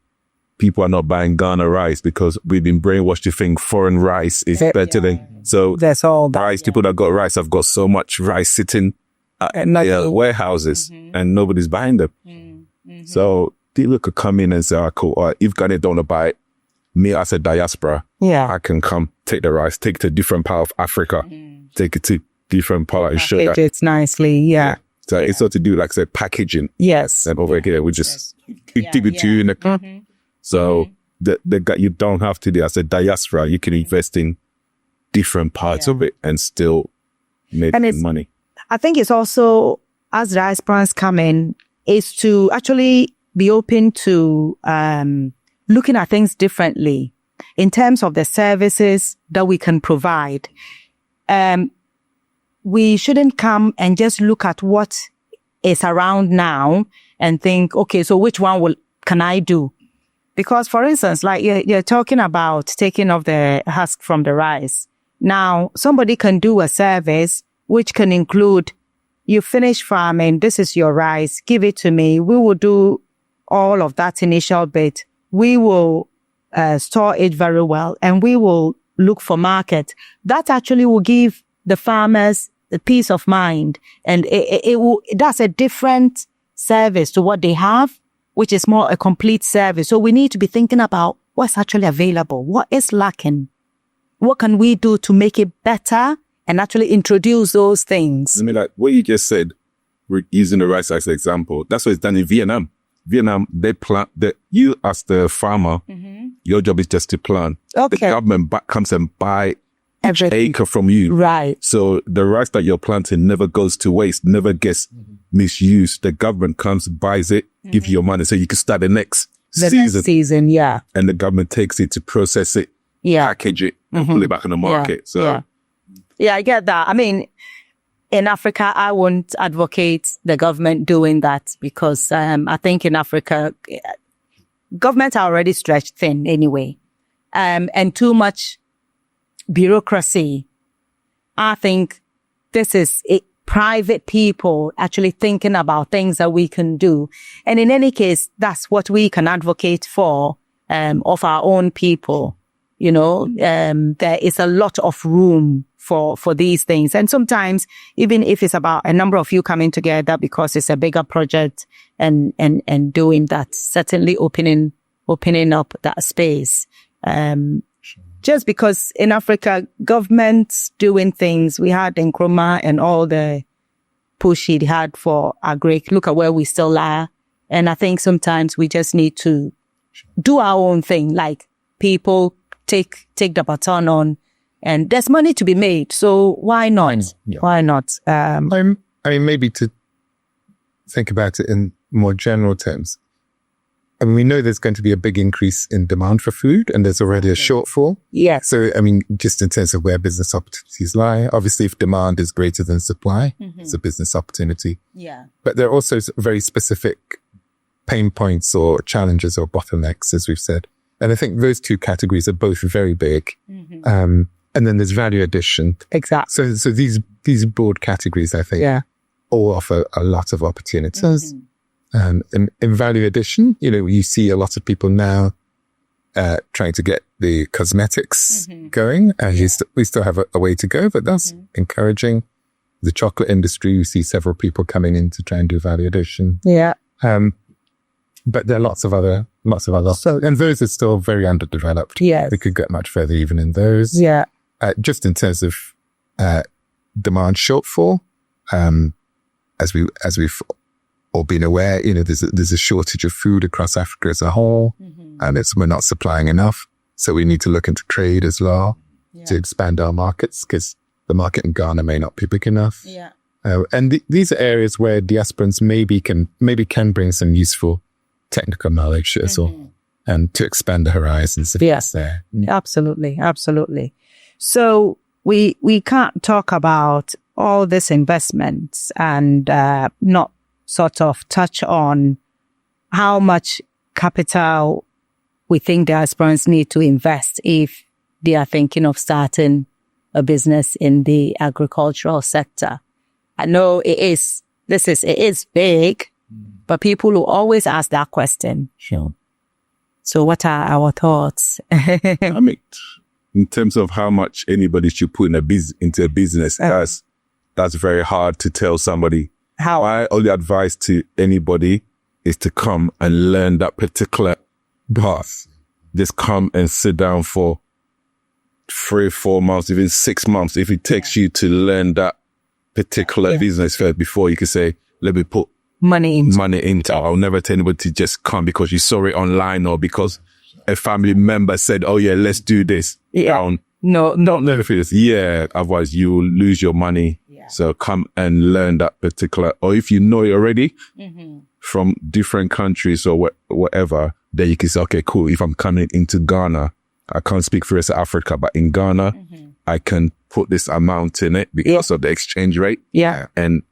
A: people are not buying Ghana rice because we've been brainwashed to think foreign rice is better than. So
B: that's all
A: rice. People that got rice have got so much rice sitting at warehouses and nobody's buying them. So people could come in and say, oh, cool. Or if Ghana don't buy it, me as a diaspora, I can come take the rice, take it to a different part of Africa, take it to different part and show that
B: it's nicely. Yeah.
A: So it's all to do, like I said, packaging.
B: Yes.
A: And over here, we just give it to you in the So you don't have to do, as a diaspora, you can invest in different parts of it and still make money.
B: I think it's also, as diasporans come in, is to actually be open to looking at things differently in terms of the services that we can provide. We shouldn't come and just look at what is around now and think, okay, so which one can I do? Because, for instance, like you're talking about taking off the husk from the rice. Now, somebody can do a service which can include, you finish farming, this is your rice, give it to me. We will do all of that initial bit. We will store it very well and we will look for market. That actually will give the farmers the peace of mind. And that's a different service to what they have, which is more a complete service. So we need to be thinking about what's actually available, what is lacking, what can we do to make it better and actually introduce those things.
A: I mean, like what you just said, we're using the rice as an example. That's what it's done in Vietnam. Vietnam, they plant you as the farmer, your job is just to plant.
B: Okay.
A: The government comes and buy each
B: Everything.
A: acre from you.
B: Right.
A: So the rice that you're planting never goes to waste, never gets misused. The government comes, buys it, give you your money so you can start the next season.
B: Yeah.
A: And the government takes it to process it, package it, and put it back in the market.
B: Yeah, I get that. I mean, in Africa, I won't advocate the government doing that because I think in Africa, governments are already stretched thin anyway. And too much bureaucracy. I think this is private people actually thinking about things that we can do. And in any case, that's what we can advocate for, of our own people. You know, there is a lot of room for these things. And sometimes, even if it's about a number of you coming together because it's a bigger project and doing that, certainly opening up that space. Just because in Africa, governments doing things, we had Nkrumah and all the push he had for agri. Look at where we still are. And I think sometimes we just need to do our own thing. Like people take the baton on, and there's money to be made. So why not?
C: Yeah.
B: Why not?
C: I mean, maybe to think about it in more general terms. I mean, we know there's going to be a big increase in demand for food, and there's already a shortfall.
B: Yes.
C: So, I mean, just in terms of where business opportunities lie, obviously if demand is greater than supply, it's a business opportunity.
B: Yeah.
C: But there are also very specific pain points or challenges or bottlenecks, as we've said. And I think those two categories are both very big. And then there's value addition.
B: Exactly.
C: So these broad categories, I think, all offer a lot of opportunities. In value addition, you know, you see a lot of people now trying to get the cosmetics going. And we still have a way to go, but that's encouraging. The chocolate industry, you see several people coming in to try and do value addition.
B: Yeah.
C: But there are lots of other, and those are still very underdeveloped.
B: Yes.
C: We could get much further even in those.
B: Yeah.
C: Just in terms of demand shortfall, as we've all been aware, you know, there's a shortage of food across Africa as a whole, and we're not supplying enough. So we need to look into trade as well to expand our markets, because the market in Ghana may not be big enough.
B: Yeah.
C: And these are areas where diasporans maybe can bring some useful technical knowledge as well, and to expand the horizons.
B: Yes,
C: there.
B: Absolutely. So we can't talk about all this investments and not sort of touch on how much capital we think diasporans need to invest if they are thinking of starting a business in the agricultural sector. I know it is big, but people will always ask that question.
A: Sure.
B: So what are our thoughts?
A: I mean, in terms of how much anybody should put into a business, that's very hard to tell somebody.
B: How?
A: My only advice to anybody is to come and learn that particular path. Just come and sit down for 3, 4 months, even 6 months. If it takes you to learn that particular business first before you can say, let me put money into. I'll never tell anybody to just come because you saw it online or because a family member said, oh yeah, let's do this.
B: Yeah. No.
A: Yeah. Otherwise you will lose your money. Yeah. So come and learn that particular, or if you know it already from different countries or whatever, then you can say, okay, cool. If I'm coming into Ghana, I can't speak for the rest of Africa, but in Ghana, I can put this amount in it because of the exchange rate. Yeah. And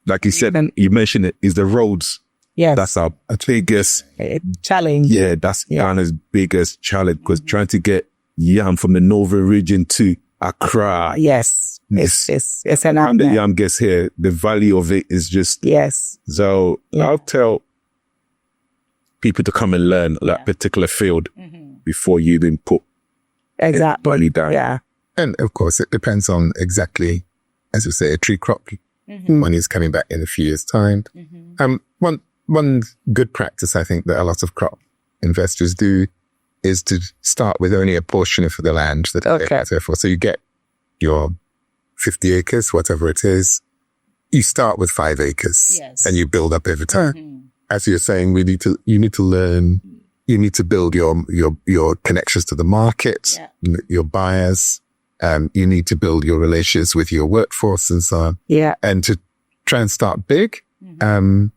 A: like you said, and you mentioned it, is the roads.
B: Yeah.
A: That's our biggest
B: challenge.
A: Yeah, that's Ghana's biggest challenge, because trying to get yam from the northern region to Accra.
B: Yes. It's an
A: time the yam gets here, the value of it is just.
B: Yes.
A: So I'll tell people to come and learn that particular field before you even put money down. Yeah.
C: And of course, it depends on exactly, as you say, a tree crop. Money is coming back in a few years' time. One good practice I think that a lot of crop investors do is to start with only a portion of the land that they're for. So you get your 50 acres, whatever it is. You start with 5 acres and you build up over time. as you're saying, you need to learn, you need to build your connections to the market, your buyers. You need to build your relations with your workforce and so on.
B: Yeah.
C: And to try and start big, can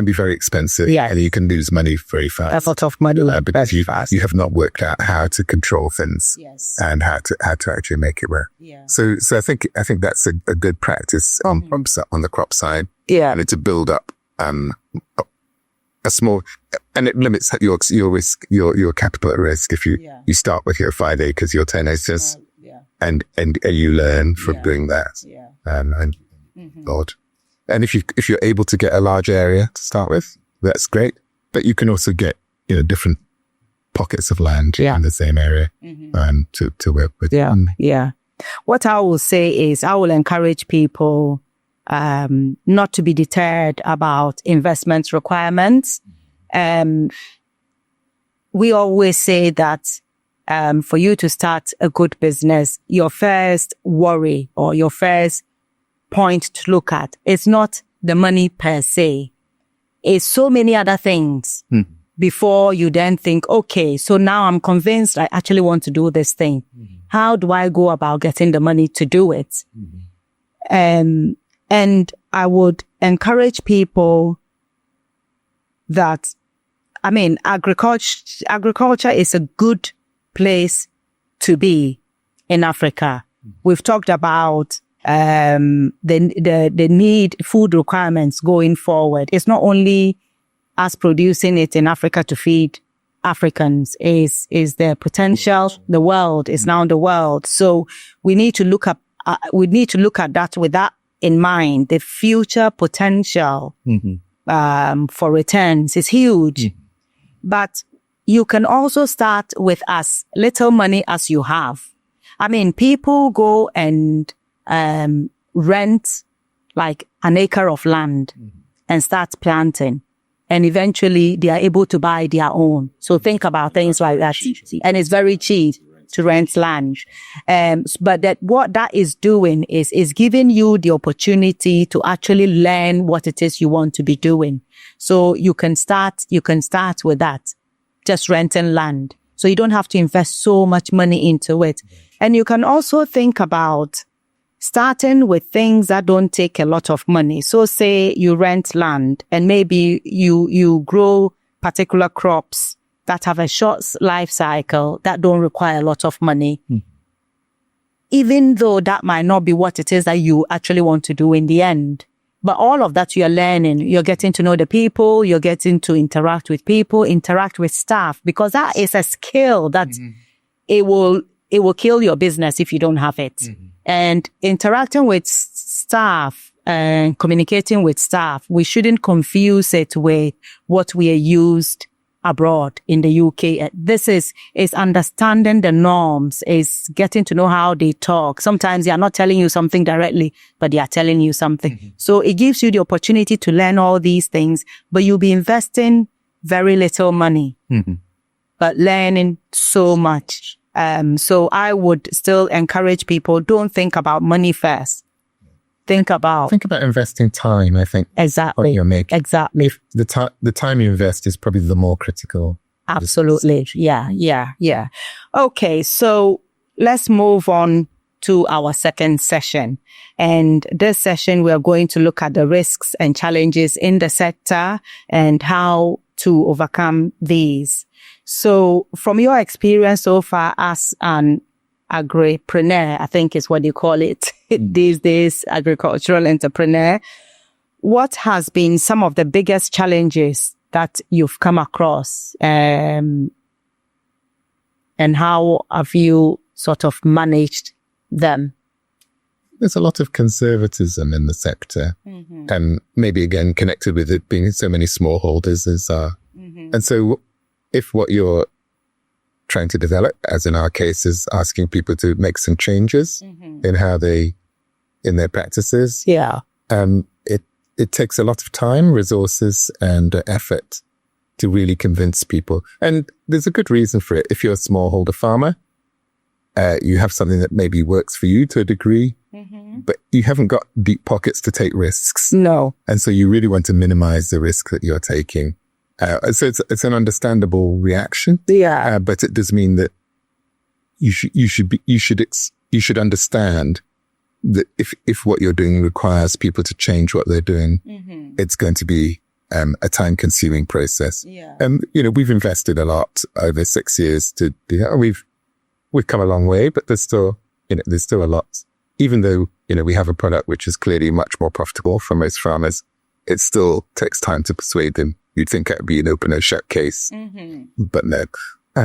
C: be very expensive.
B: Yeah.
C: And you can lose money very fast.
B: A lot of money.
C: Because you have not worked out how to control things.
B: Yes.
C: And how to actually make it work.
B: Yeah.
C: So I think that's a good practice on the crop side.
B: Yeah.
C: And to build up, a small, and it limits your risk, your capital at risk. If you start with your 5 acres, your 10 acres, and you learn from doing that.
B: Yeah.
C: And And if you're able to get a large area to start with, that's great. But you can also get, different pockets of land in the same area, to work with.
B: Yeah. Yeah. What I will say is I will encourage people, not to be deterred about investment requirements. We always say that, for you to start a good business, your first worry or your first point to look at, it's not the money per se. It's so many other things before you then think, okay, so now I'm convinced I actually want to do this thing. How do I go about getting the money to do it? And I would encourage people that, agriculture is a good place to be in Africa. We've talked about the need, food requirements going forward. It's not only us producing it in Africa to feed Africans, is the potential. The world is now the world. So we need to look at that with that in mind. The future potential for returns is huge. But you can also start with as little money as you have. People go and rent like an acre of land and start planting, and eventually they are able to buy their own. So think about things like that. And it's very cheap to rent land. But what that is doing is giving you the opportunity to actually learn what it is you want to be doing. So you can start with that, just renting land. So you don't have to invest so much money into it. And you can also think about starting with things that don't take a lot of money. So say you rent land and maybe you grow particular crops that have a short life cycle that don't require a lot of money. Even though that might not be what it is that you actually want to do in the end. But all of that you're learning, you're getting to know the people, you're getting to interact with people, interact with staff, because that is a skill that it will kill your business if you don't have it. And interacting with staff and communicating with staff, we shouldn't confuse it with what we are used abroad in the UK. This is understanding the norms, is getting to know how they talk. Sometimes they are not telling you something directly, but they are telling you something. So it gives you the opportunity to learn all these things, but you'll be investing very little money, but learning so much. So I would still encourage people, don't think about money first. Think about
C: investing time, I think.
B: Exactly.
C: What you're making.
B: Exactly.
C: The time you invest is probably the more critical.
B: Absolutely. Yeah. Okay. So let's move on to our second session. And this session, we are going to look at the risks and challenges in the sector and how to overcome these. So from your experience so far as an agripreneur, I think is what you call it these days, agricultural entrepreneur, what has been some of the biggest challenges that you've come across, and how have you sort of managed them?
C: There's a lot of conservatism in the sector, and maybe again connected with it being so many smallholders and so if what you're trying to develop, as in our case, is asking people to make some changes in their practices.
B: Yeah.
C: It takes a lot of time, resources, and effort to really convince people. And there's a good reason for it. If you're a smallholder farmer, you have something that maybe works for you to a degree, but you haven't got deep pockets to take risks.
B: No.
C: And so you really want to minimize the risk that you're taking. So it's an understandable reaction.
B: Yeah.
C: But it does mean that you should understand that if what you're doing requires people to change what they're doing, it's going to be a time consuming process.
B: Yeah.
C: And, we've invested a lot over 6 years to do that. We've come a long way, but there's still a lot. Even though, we have a product which is clearly much more profitable for most farmers, it still takes time to persuade them. You'd think it would be an open and shut case, but no,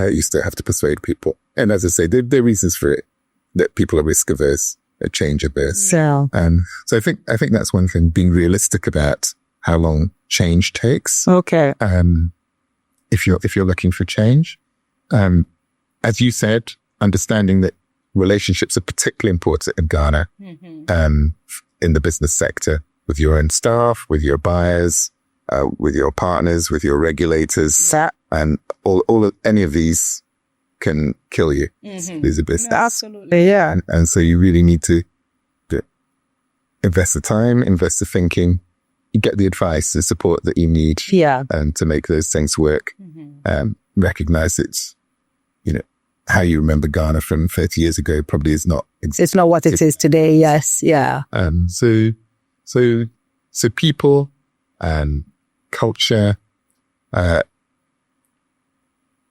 C: you still have to persuade people. And as I say, there are reasons for it, that people are risk averse, change averse.
B: So
C: I think that's one thing, being realistic about how long change takes.
B: Okay.
C: If you're looking for change, as you said, understanding that relationships are particularly important in Ghana, in the business sector, with your own staff, with your buyers, with your partners, with your regulators, and any of these can kill you. These are business.
B: Absolutely, yeah.
C: And so you really need to invest the time, invest the thinking, you get the advice, the support that you need, and to make those things work. Recognize it's, how you remember Ghana from 30 years ago probably is not.
B: It's not what it is today. Yes, yeah.
C: So people and culture, the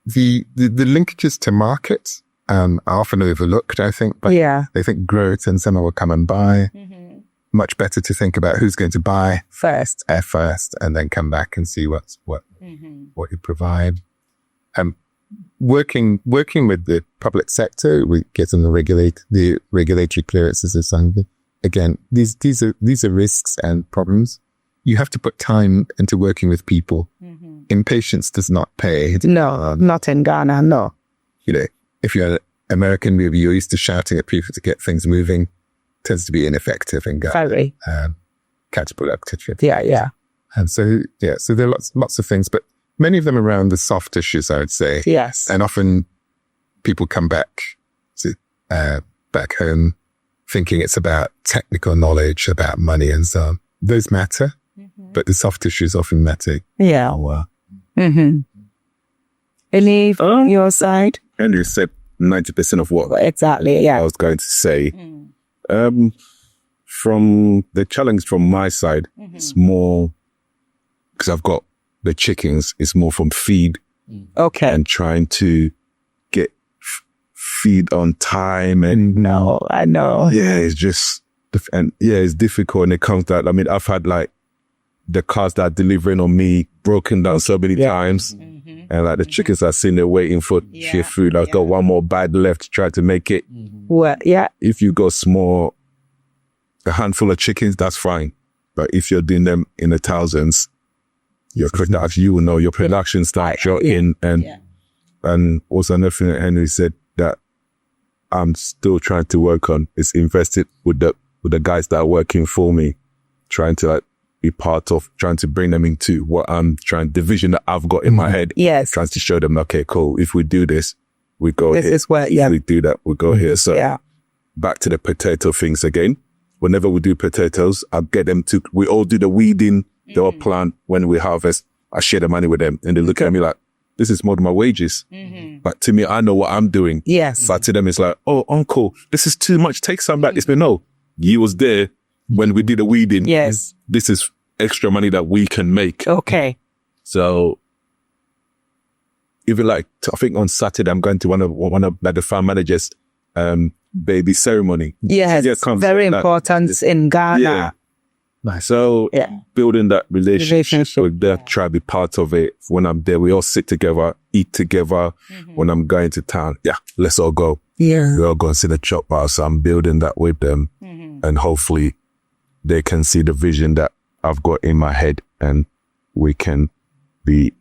C: linkages to market are often overlooked, I think. But they think growth and someone will come and buy. Much better to think about who's going to buy first, and then come back and see what you provide. Working with the public sector, we get on the regulatory clearances or something. Again, these are risks and problems. You have to put time into working with people. Impatience does not pay.
B: No, not in Ghana. No.
C: If you're an American, you're used to shouting at people to get things moving. Tends to be ineffective in Ghana.
B: Very.
C: Counterproductive.
B: Yeah.
C: And so there are lots of things, but many of them around the soft issues, I would say.
B: Yes.
C: And often people come back home thinking it's about technical knowledge, about money and so on. Those matter, but the soft issues often matter.
B: Yeah. Any on your side?
A: Andrew said 90% of what
B: exactly,
A: I was going to say. From the challenge from my side, it's more because I've got the chickens. It's more from feed, and trying to get feed on time. And
B: no, I know.
A: Yeah, it's just it's difficult. And it comes that I've had the cars that are delivering on me broken down so many times, and the chickens are sitting there waiting for sheer food. I've got one more bite left to try to make it.
B: Well,
A: if you go small, a handful of chickens, that's fine. But if you're doing them in the thousands, your production, you will know your production starts in. And also another thing that Henry said that I'm still trying to work on is invested with the guys that are working for me, trying to be part of, trying to bring them into what I'm trying, the vision that I've got in my head.
B: Yes.
A: Trying to show them, okay, cool. If we do this, we go here.
B: This is where,
A: If we do that, we go here. So back to the potato things again. Whenever we do potatoes, I'll get them to, we all do the weeding, they all plant. When we harvest, I share the money with them and they look at me like, this is more than my wages. But to me, I know what I'm doing.
B: Yes.
A: But to them, it's like, oh, uncle, this is too much. Take some back. It's like, no, you was there when we did the weeding.
B: Yes.
A: This is extra money that we can make.
B: Okay. So
A: even I think on Saturday, I'm going to one of the farm managers, baby ceremony.
B: Yes. Very important in Ghana.
A: Yeah. Nice. So building that relationship with them, try to be part of it. When I'm there, we all sit together, eat together. When I'm going to town, let's all go.
B: Yeah.
A: We all go and see the chop house. So I'm building that with them. And hopefully they can see the vision that I've got in my head and we can be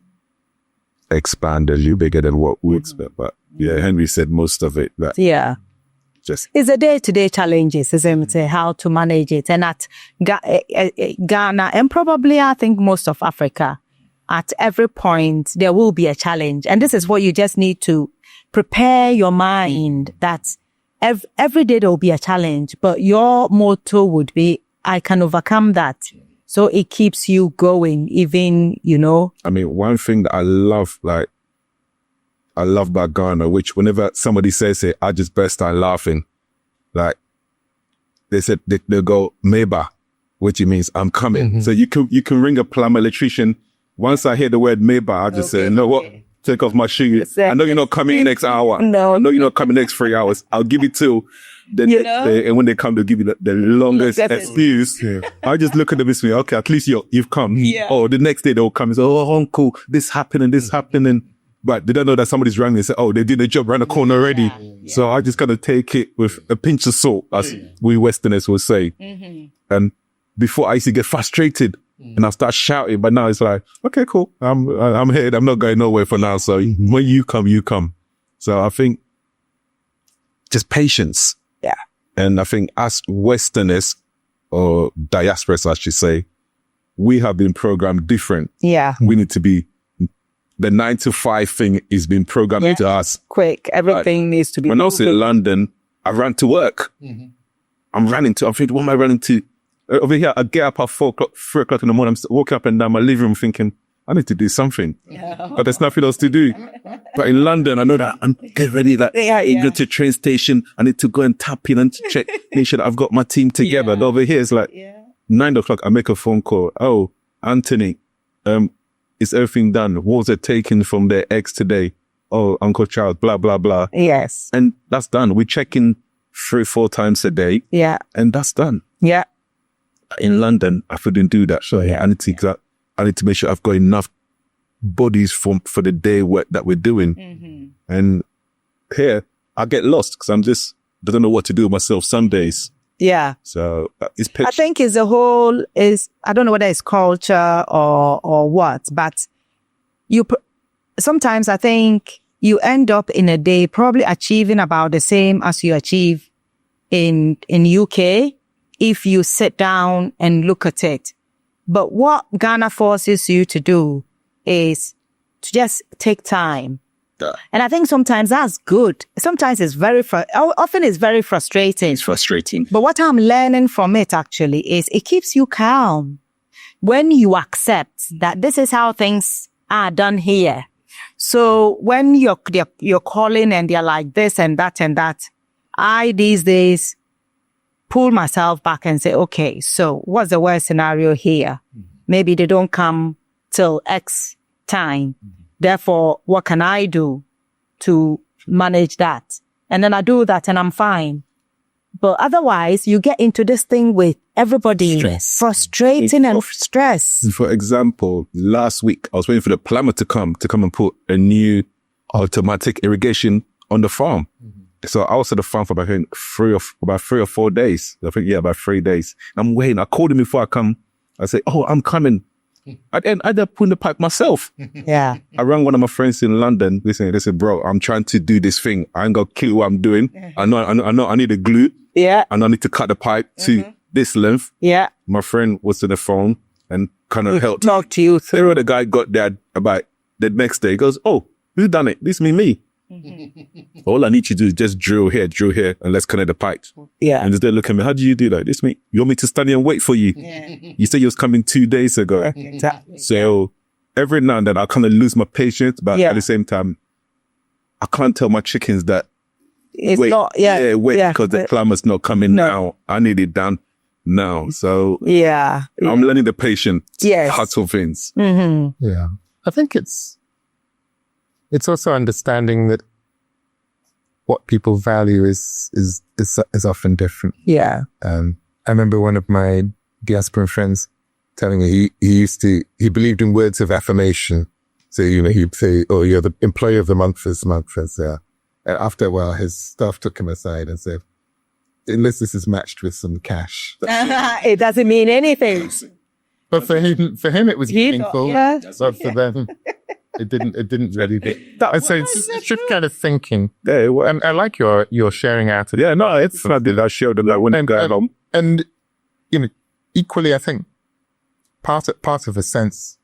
A: expand a little bigger than what we expect. But Henry said most of it.
B: It's a day-to-day challenges, isn't it? How to manage it. And at Ghana, and probably I think most of Africa, at every point, there will be a challenge. And this is what you just need to prepare your mind that every day there will be a challenge, but your motto would be, I can overcome that. So it keeps you going, even,
A: I mean, one thing that I love about Ghana, which whenever somebody says it, I just burst out laughing. Like, they said, they'll go, Meba, which it means I'm coming. Mm-hmm. So you can ring a plumber, electrician. Once I hear the word Meba, I just say, you know what? Take off my shoe. I know you're not coming next hour.
B: No.
A: I know you're not coming next 3 hours. I'll give you till the next day. And when they come, they'll give you the longest excuse. Yeah. I just look at them and say, okay, at least you've come. Yeah. Or the next day they'll come and say, oh, uncle, this happened. But they don't know that somebody's rang and say, oh, they did the job around the corner already. Yeah. So I just kind of take it with a pinch of salt, as we Westerners will say. Mm-hmm. And before I used to get frustrated and I start shouting, but now it's like, okay, cool. I'm here. I'm not going nowhere for now. So when you come, you come. So I think just patience.
B: Yeah.
A: And I think as Westerners, or diasporans, I should say, we have been programmed different.
B: Yeah.
A: We need to be, the 9 to 5 thing is being programmed to us.
B: Quick. Everything needs to be.
A: When I was in London, I ran to work. Mm-hmm. I'm thinking, what am I running to? Over here, I get up at 3 o'clock in the morning. I'm walking up and down my living room thinking, I need to do something. Yeah. But there's nothing else to do. But in London, I know that I'm getting ready. Go to the train station. I need to go and tap in and check, make sure that I've got my team together. And over here, it's like 9 o'clock, I make a phone call. Oh, Anthony, is everything done? What was it taken from their ex today? Oh, Uncle Charles, blah, blah, blah.
B: Yes.
A: And that's done. We check in 3-4 times a day.
B: Yeah.
A: And that's done.
B: Yeah.
A: In London, I couldn't do that. So I need to make sure I've got enough bodies for the day work that we're doing. Mm-hmm. And here, I get lost because I don't know what to do with myself some days.
B: Yeah.
A: So it's
B: I think I don't know whether it's culture or what, but sometimes I think you end up in a day probably achieving about the same as you achieve in UK if you sit down and look at it. But what Ghana forces you to do is to just take time. And I think sometimes that's good. Sometimes often it's very frustrating.
A: It's frustrating.
B: But what I'm learning from it actually is it keeps you calm when you accept that this is how things are done here. So when you're calling and they're like this and that, I these days pull myself back and say, okay, so what's the worst scenario here? Maybe they don't come till X time. Therefore, what can I do to manage that? And then I do that and I'm fine. But otherwise, you get into this thing with everybody frustrating and stress.
A: For example, last week, I was waiting for the plumber to come and put a new automatic irrigation on the farm. Mm-hmm. So I was at the farm for about 3 or 4 days. I think, about 3 days. I'm waiting. I called him before I come. I said, oh, I'm coming. I ended up putting the pipe myself.
B: Yeah.
A: I rang one of my friends in London. They said, bro, I'm trying to do this thing. I ain't got a clue what I'm doing. I know I need a glue.
B: Yeah.
A: And I need to cut the pipe to this length.
B: Yeah.
A: My friend was on the phone and kind of helped.
B: Talk to you.
A: So the guy got there about the next day. He goes, oh, who done it? This me. Mm-hmm. All I need you to do is just drill here, and let's connect the pipes.
B: Yeah.
A: And they look at me, how do you do that? This me? You want me to stand here and wait for you? Yeah. You said you was coming 2 days ago.
B: Exactly.
A: So every now and then I kind of lose my patience, but at the same time, I can't tell my chickens that
B: it's
A: wait,
B: not,
A: because the plumber's not coming now. I need it done now. So I'm learning the patience.
B: Yes.
A: Hustle things.
B: Mm-hmm.
C: Yeah. I think it's also understanding that what people value is often different.
B: Yeah.
C: I remember one of my diasporan friends telling me he believed in words of affirmation. So, he'd say, oh, you're the employee of the month this month. And after a while, his staff took him aside and said, unless this is matched with some cash.
B: It doesn't mean anything.
C: But for him, it was meaningful. But for them, it didn't really do. And so it's just kind of thinking.
A: Yeah,
C: and I like your sharing out.
A: Yeah, no, it's not that I showed them that when I'm going home.
C: And, equally, I think part of a sense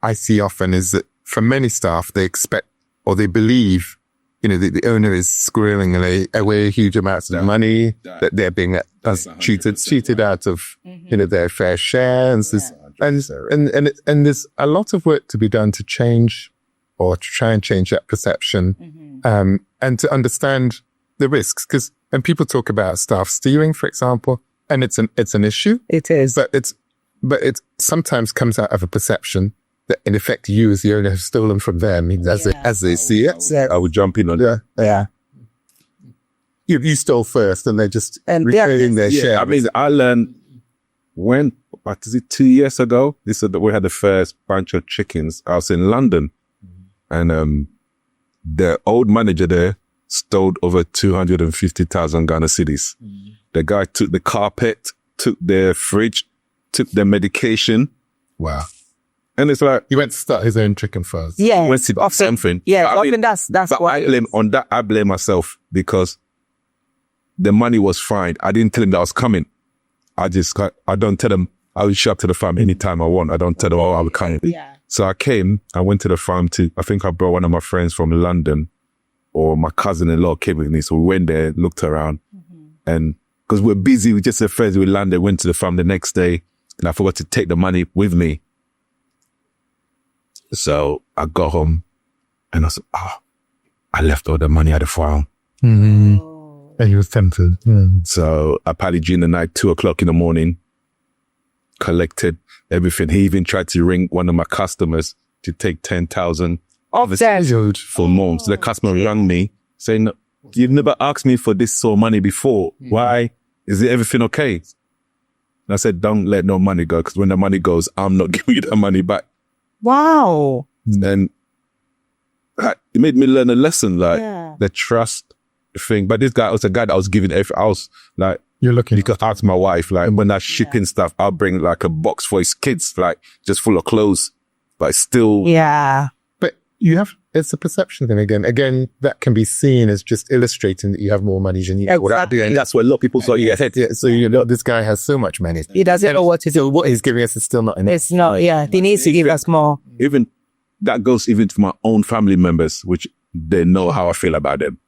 C: I see often is that for many staff, they expect or they believe the owner is squirreling away huge amounts of money, that they're being cheated out of, their fair share. And there's a lot of work to be done to change or to try and change that perception, and to understand the risks. Because when people talk about staff stealing, for example, and it's an issue.
B: It is.
C: But it sometimes comes out of a perception that in effect you as the owner have stolen from them as they see it.
A: I would jump in on that.
C: Yeah. You stole first and they're just reclaiming their share.
A: I mean, I learned what is it, 2 years ago? They said that we had the first bunch of chickens. I was in London, and the old manager there stole over 250,000 Ghana cedis. The guy took the carpet, took their fridge, took their medication.
C: Wow.
A: And it's like,
C: he went to start his own chicken farm.
B: Yeah.
A: Went to do something.
B: Yeah,
A: I mean,
B: often that's
A: but
B: what.
A: I blame myself because the money was fine. I didn't tell him that I was coming. I don't tell them. I will show up to the farm anytime I want. I don't tell them, I will come.
B: Yeah.
A: So I went to the farm I think I brought one of my friends from London, or my cousin-in-law came with me. So we went there, looked around, and because we're busy, we just said friends, we landed, went to the farm the next day, and I forgot to take the money with me. So I got home and I said, I left all the money at the farm.
C: And you were tempted.
A: So I partied during the night, 2:00 in the morning, collected everything. He even tried to ring one of my customers to take 10,000
B: of that
A: for months. The customer rang me saying, you've never asked me for this sort of money before. Why? Is everything okay? And I said, don't let no money go, because when the money goes, I'm not giving you the money back.
B: Wow.
A: And it made me learn a lesson, the trust thing. But this guy was a guy that I was giving everything. I was like,
C: you're looking.
A: You could ask my wife, like, when I'm shipping stuff, I'll bring like a box for his kids, like just full of clothes, but still.
B: Yeah.
C: But it's a perception thing again. Again, that can be seen as just illustrating that you have more money than you.
B: Exactly.
A: And that's what a lot of people saw you ahead.
C: Yeah, so this guy has so much money.
B: He doesn't know what to do.
C: What he's giving us is still not enough.
B: It's not, he needs to give us more.
A: Even that goes even to my own family members, which they know how I feel about them.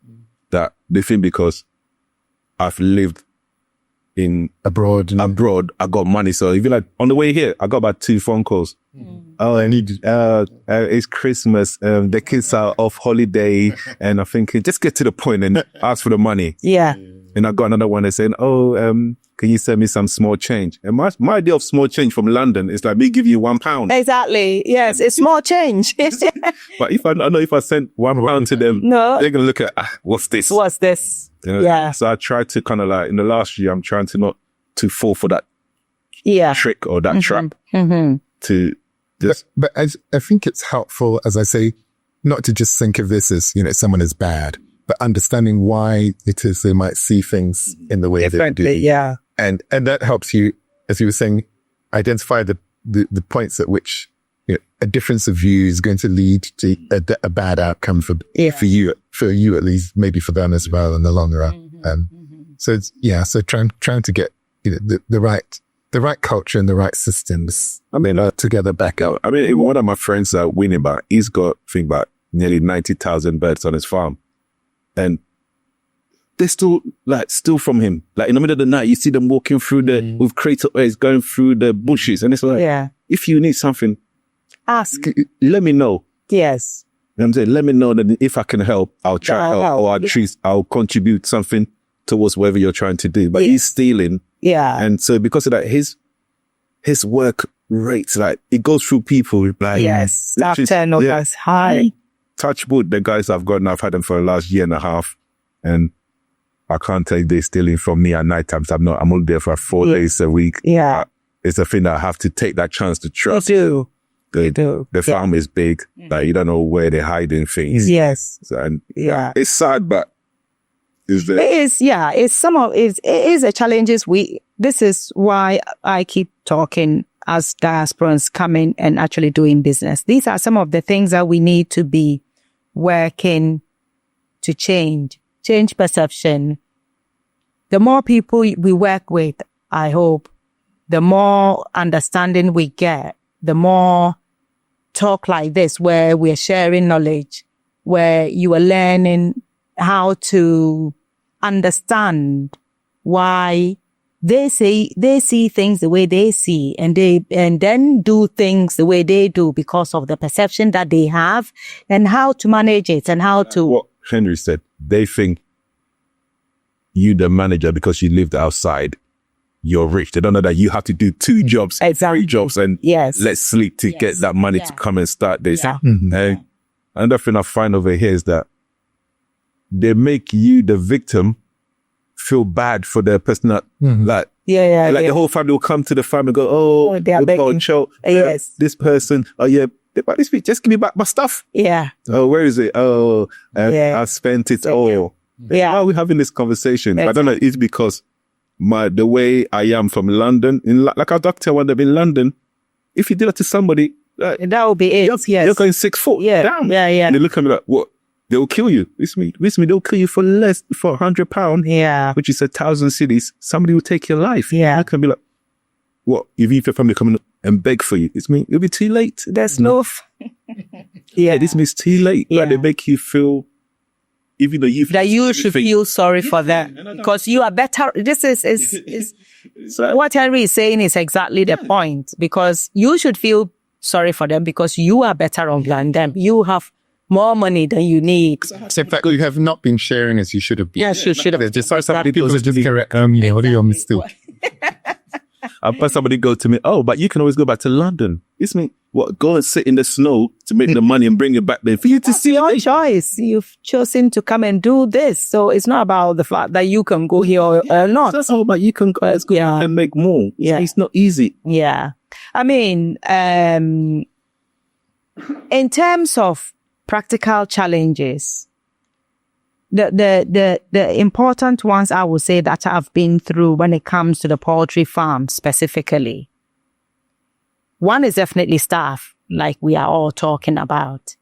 A: That they think because I've lived abroad, I got money. So even like on the way here, I got about 2 phone calls. Oh, I need, it's Christmas. The kids are off holiday. And I think just get to the point and ask for the money.
B: Yeah.
A: And I got another one that's saying, can you send me some small change? And my idea of small change from London is like me give you £1.
B: Exactly. Yes. It's small change.
A: But I know if I send £1 to them, they're going to look at, what's this?
B: What's this? Yeah.
A: So I try to kind of like, in the last year, I'm trying to not to fall for that trick or that trap to just.
C: But I think it's helpful, as I say, not to just think of this as, someone is bad, but understanding why it is they might see things in the way they do.
B: Yeah.
C: And that helps you, as you were saying, identify the points at which a difference of view is going to lead to a bad outcome for you at least, maybe for them as well in the long run. So trying to get the right culture and the right systems.
A: I mean, together back out. I mean, one of my friends that winning about, he's got about nearly 90,000 birds on his farm, and they still from him. Like in the middle of the night, you see them walking through with crates of eggs going through the bushes, and it's like, if you need something, ask. Let me know.
B: Yes.
A: You know what I'm saying? Let me know that if I can help, I'll try to help, or at least I'll contribute something towards whatever you're trying to do. But he's stealing. Yeah. And so because of that, his work rates, like it goes through people like,
B: staff turnover is high.
A: Touch wood, the guys I've got now, I've had them for the last year and a half, and I can't tell you they're stealing from me at night times. I'm only there for 4 days a week. Yeah. It's a thing that I have to take that chance to trust.
B: They do.
A: The farm is big. Like you don't know where they're hiding things.
B: Yes.
A: So, and it's sad, but it's there.
B: It is. Yeah. It is a challenges. This is why I keep talking as diasporans coming and actually doing business. These are some of the things that we need to be working to change perception. The more people we work with, I hope, the more understanding we get, the more talk like this where we're sharing knowledge where you are learning how to understand why they see things the way they see, and then do things the way they do because of the perception that they have, and how to manage it and how to.
A: What Henry said, they think you the manager because you lived outside, you're rich. They don't know that you have to do 2 jobs,
B: Exactly.
A: 3 jobs, and let's sleep to get that money to come and start this.
B: Yeah.
A: And another thing I find over here is that they make you, the victim, feel bad for the person that, like the whole family will come to the family and go,
B: they are begging. Yes.
A: This person, but this week, just give me back my stuff.
B: Yeah.
A: Oh, where is it? I spent it. Why are we having this conversation? I don't know. It's because the way I am from London, like our doctor would have in London, if you did that to somebody,
B: that would be it.
A: You're going 6 foot down.
B: Yeah.
A: And they look at me like, what? They'll kill you. This me, they'll kill you for less, for £100.
B: Yeah.
A: Which is 1,000 cities. Somebody will take your life.
B: Yeah.
A: I can be like, what? If your family come in and beg for you, it'll be too late.
B: There's no.
A: This means too late. Like they make you feel, even though you
B: should feel sorry for them because you are better. This is what Henry is saying is exactly the point, because you should feel sorry for them because you are better off than them. You have more money than you need.
C: So in fact, you have not been sharing as you should have been.
B: Yeah, should have.
C: Just somebody goes just correct. What are your mistakes?
A: I've had somebody go to me, but you can always go back to London. It's me, what? Go and sit in the snow to make the money and bring it back there for you to see
B: your choice. You've chosen to come and do this, so it's not about the fact that you can go here or not.
A: That's all about you can go and make more.
B: Yeah,
A: it's not easy.
B: Yeah, I mean, in terms of practical challenges, the important ones I would say that I've been through when it comes to the poultry farm specifically. One is definitely staff, like we are all talking about.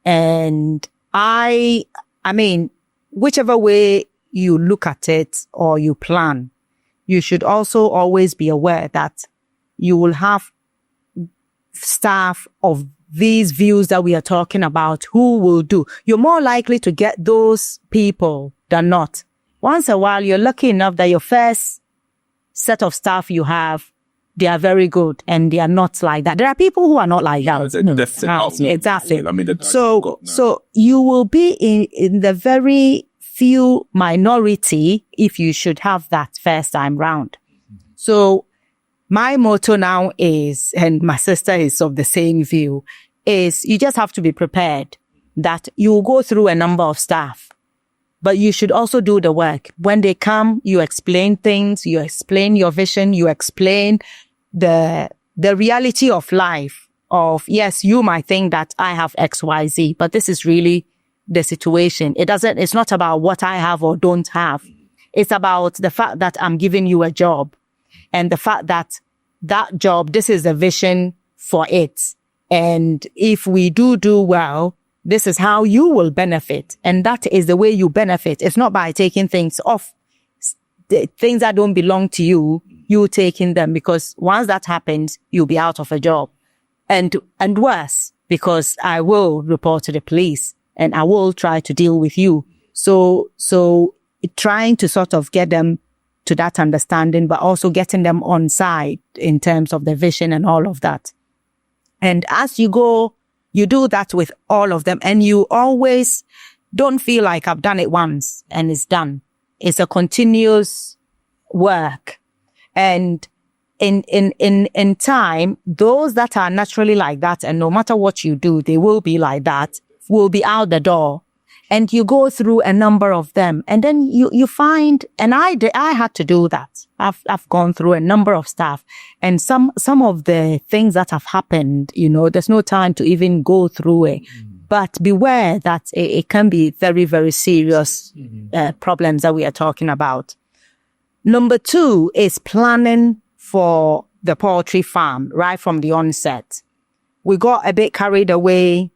B: And I mean, whichever way you look at it or you plan, you should also always be aware that you will have staff of these views that we are talking about who will do. You're more likely to get those people than not. Once in a while, you're lucky enough that your first set of staff you have, they are very good and they are not like that. There are people who are not like that. Exactly.
A: I mean,
B: so you will be in the very few minority if you should have that first time round. So my motto now is, and my sister is of the same view, is you just have to be prepared that you will go through a number of staff, but you should also do the work. When they come, you explain things, you explain your vision, you explain the reality of life of, yes, you might think that I have XYZ, but this is really the situation. It's not about what I have or don't have. It's about the fact that I'm giving you a job. And the fact that job, this is the vision for it. And if we do well, this is how you will benefit. And that is the way you benefit. It's not by taking things off, things that don't belong to you, you taking them, because once that happens, you'll be out of a job. And worse, because I will report to the police and I will try to deal with you. So trying to sort of get them to that understanding, but also getting them on side in terms of the vision and all of that. And as you go, you do that with all of them, and you always don't feel like I've done it once and it's done. It's a continuous work. And in time, those that are naturally like that, and no matter what you do, they will be like that, will be out the door. And you go through a number of them, and then you find, and I had to do that. I've gone through a number of staff, and some of the things that have happened, there's no time to even go through it. But beware that it can be very, very serious problems that we are talking about. Number 2 is planning for the poultry farm right from the onset. We got a bit carried away,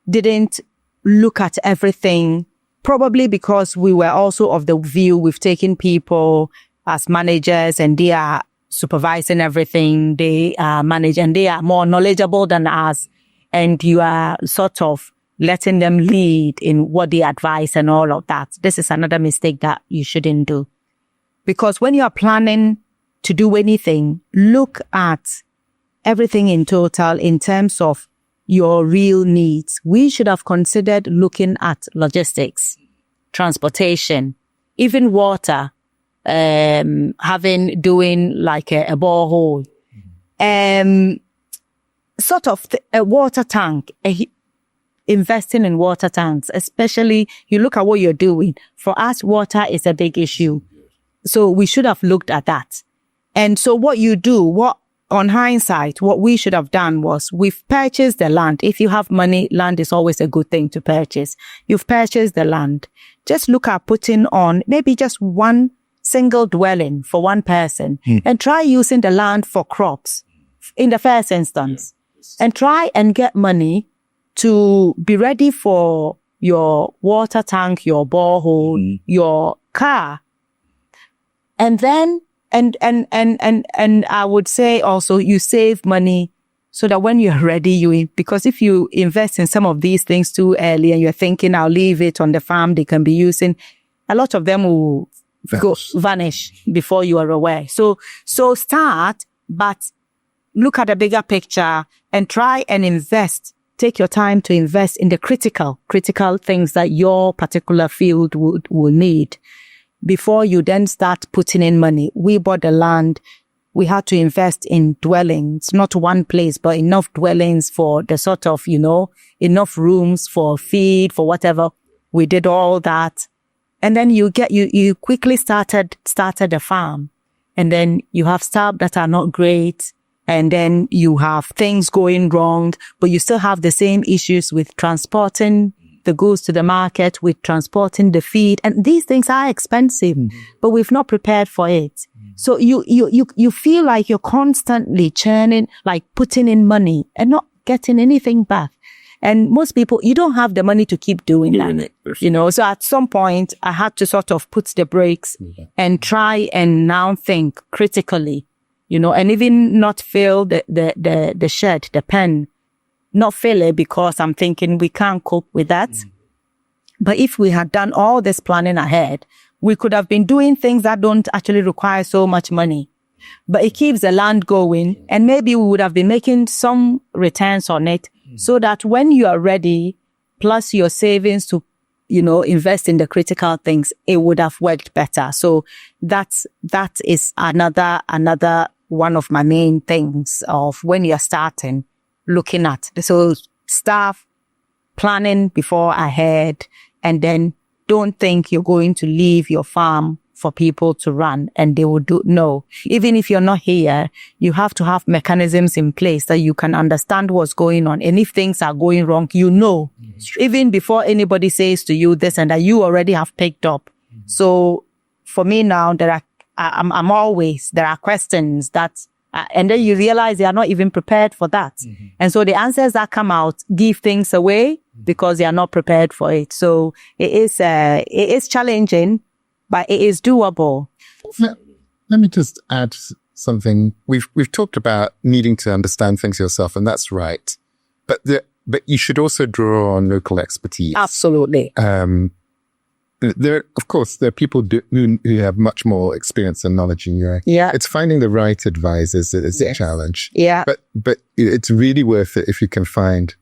B: didn't look at everything, probably because we were also of the view we've taken people as managers and they are supervising everything. They manage and they are more knowledgeable than us. And you are sort of letting them lead in what they advise and all of that. This is another mistake that you shouldn't do. Because when you are planning to do anything, look at everything in total in terms of your real needs. We should have considered looking at logistics, transportation, even water, doing like a borehole, sort of a water tank, investing in water tanks, especially you look at what you're doing. For us, water is a big issue. So we should have looked at that. And so what you do, on hindsight, what we should have done was we've purchased the land. If you have money, land is always a good thing to purchase. You've purchased the land. Just look at putting on maybe just one single dwelling for one person and try using the land for crops in the first instance and try and get money to be ready for your water tank, your borehole, your car. And then And I would say also you save money so that when you're ready, because if you invest in some of these things too early and you're thinking, I'll leave it on the farm, they can be using, a lot of them will vanish before you are aware. So start, but look at the bigger picture and try and invest. Take your time to invest in the critical things that your particular field will need. Before you then start putting in money. We bought the land. We had to invest in dwellings, not one place, but enough dwellings for the sort of, enough rooms for feed, for whatever. We did all that. And then you quickly started a farm. And then you have staff that are not great. And then you have things going wrong, but you still have the same issues with transporting the goods to the market, with transporting the feed. And these things are expensive, but we've not prepared for it. So you feel like you're constantly churning, like putting in money and not getting anything back. And most people, you don't have the money to keep doing that, So at some point I had to sort of put the brakes and try and now think critically, and even not fill the shed, the pen. Not fill it because I'm thinking we can't cope with that. But if we had done all this planning ahead, we could have been doing things that don't actually require so much money. But it keeps the land going, and maybe we would have been making some returns on it so that when you are ready, plus your savings to, invest in the critical things, it would have worked better. So that is another one of my main things of when you're starting. Looking at so staff planning before ahead, and then don't think you're going to leave your farm for people to run and they will do. No, even if you're not here, you have to have mechanisms in place that you can understand what's going on. And if things are going wrong, even before anybody says to you this and that, you already have picked up. So for me now, there are questions that. And then you realize they are not even prepared for that. And so the answers that come out give things away because they are not prepared for it. So it is challenging, but it is doable.
C: Let me just add something. We've talked about needing to understand things yourself, and that's right. But you should also draw on local expertise.
B: Absolutely.
C: There are people who have much more experience and knowledge in you.
B: Yeah.
C: It's finding the right advisors that is a challenge.
B: Yeah.
C: But it's really worth it if you can find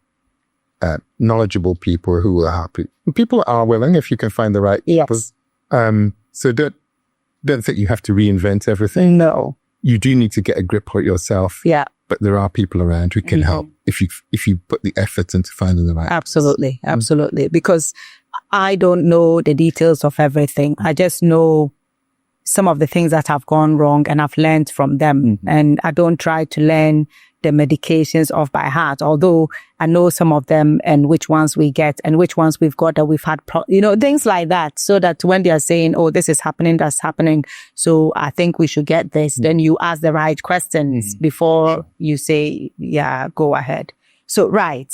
C: knowledgeable people who will help you. People are willing if you can find the right people. So don't think you have to reinvent everything.
B: No.
C: You do need to get a grip on it yourself.
B: Yeah.
C: But there are people around who can help if you put the effort into finding the right
B: Absolutely. Person. Absolutely. Because I don't know the details of everything. I just know some of the things that have gone wrong and I've learned from them. And I don't try to learn the medications off by heart, although I know some of them and which ones we get and which ones we've got that we've had, things like that. So that when they are saying, oh, this is happening, that's happening. So I think we should get this. Then you ask the right questions before you say, yeah, go ahead. So, right.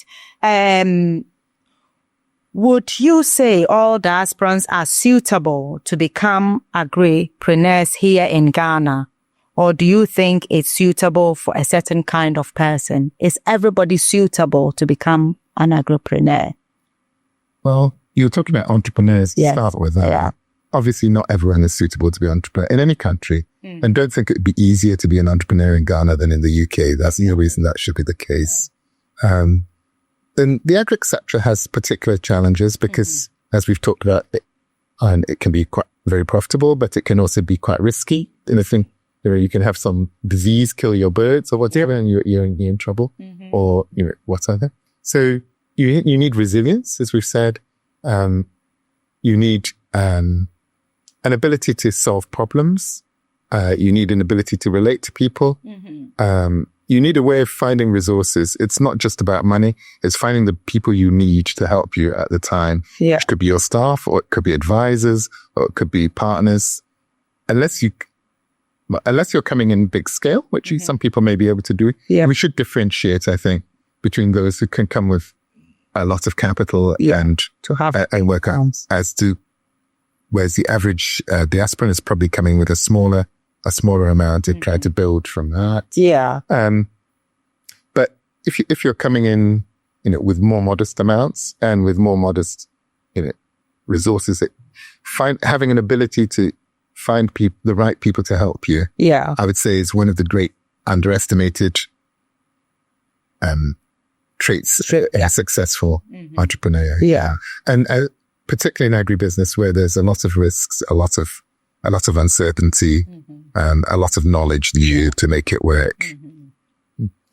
B: Would you say all diasporans are suitable to become agripreneurs here in Ghana? Or do you think it's suitable for a certain kind of person? Is everybody suitable to become an agripreneur?
C: Well, you're talking about entrepreneurs to start with. Obviously, not everyone is suitable to be an entrepreneur in any country. And don't think it'd be easier to be an entrepreneur in Ghana than in the UK. That's the reason that should be the case. Then the agri sector has particular challenges because, as we've talked about, it can be quite very profitable, but it can also be quite risky. And I think you can have some disease kill your birds or whatever, and you're in trouble, or whatever. So you need resilience, as we've said. You need an ability to solve problems. You need an ability to relate to people. You need a way of finding resources. It's not just about money. It's finding the people you need to help you at the time. Yeah. Which could be your staff, or it could be advisors, or it could be partners. Unless you're coming in big scale, which some people may be able to do. Yeah. We should differentiate, I think, between those who can come with a lot of capital and work out as to, whereas the average diasporan is probably coming with a smaller amount to try to build from that. Yeah. But if you're coming in, with more modest amounts and with more modest, resources, having an ability to find the right people to help you. Yeah. I would say is one of the great underestimated traits in a successful entrepreneur. Yeah. And particularly in agribusiness, where there's a lot of risks, a lot of uncertainty, a lot of knowledge needed to make it work.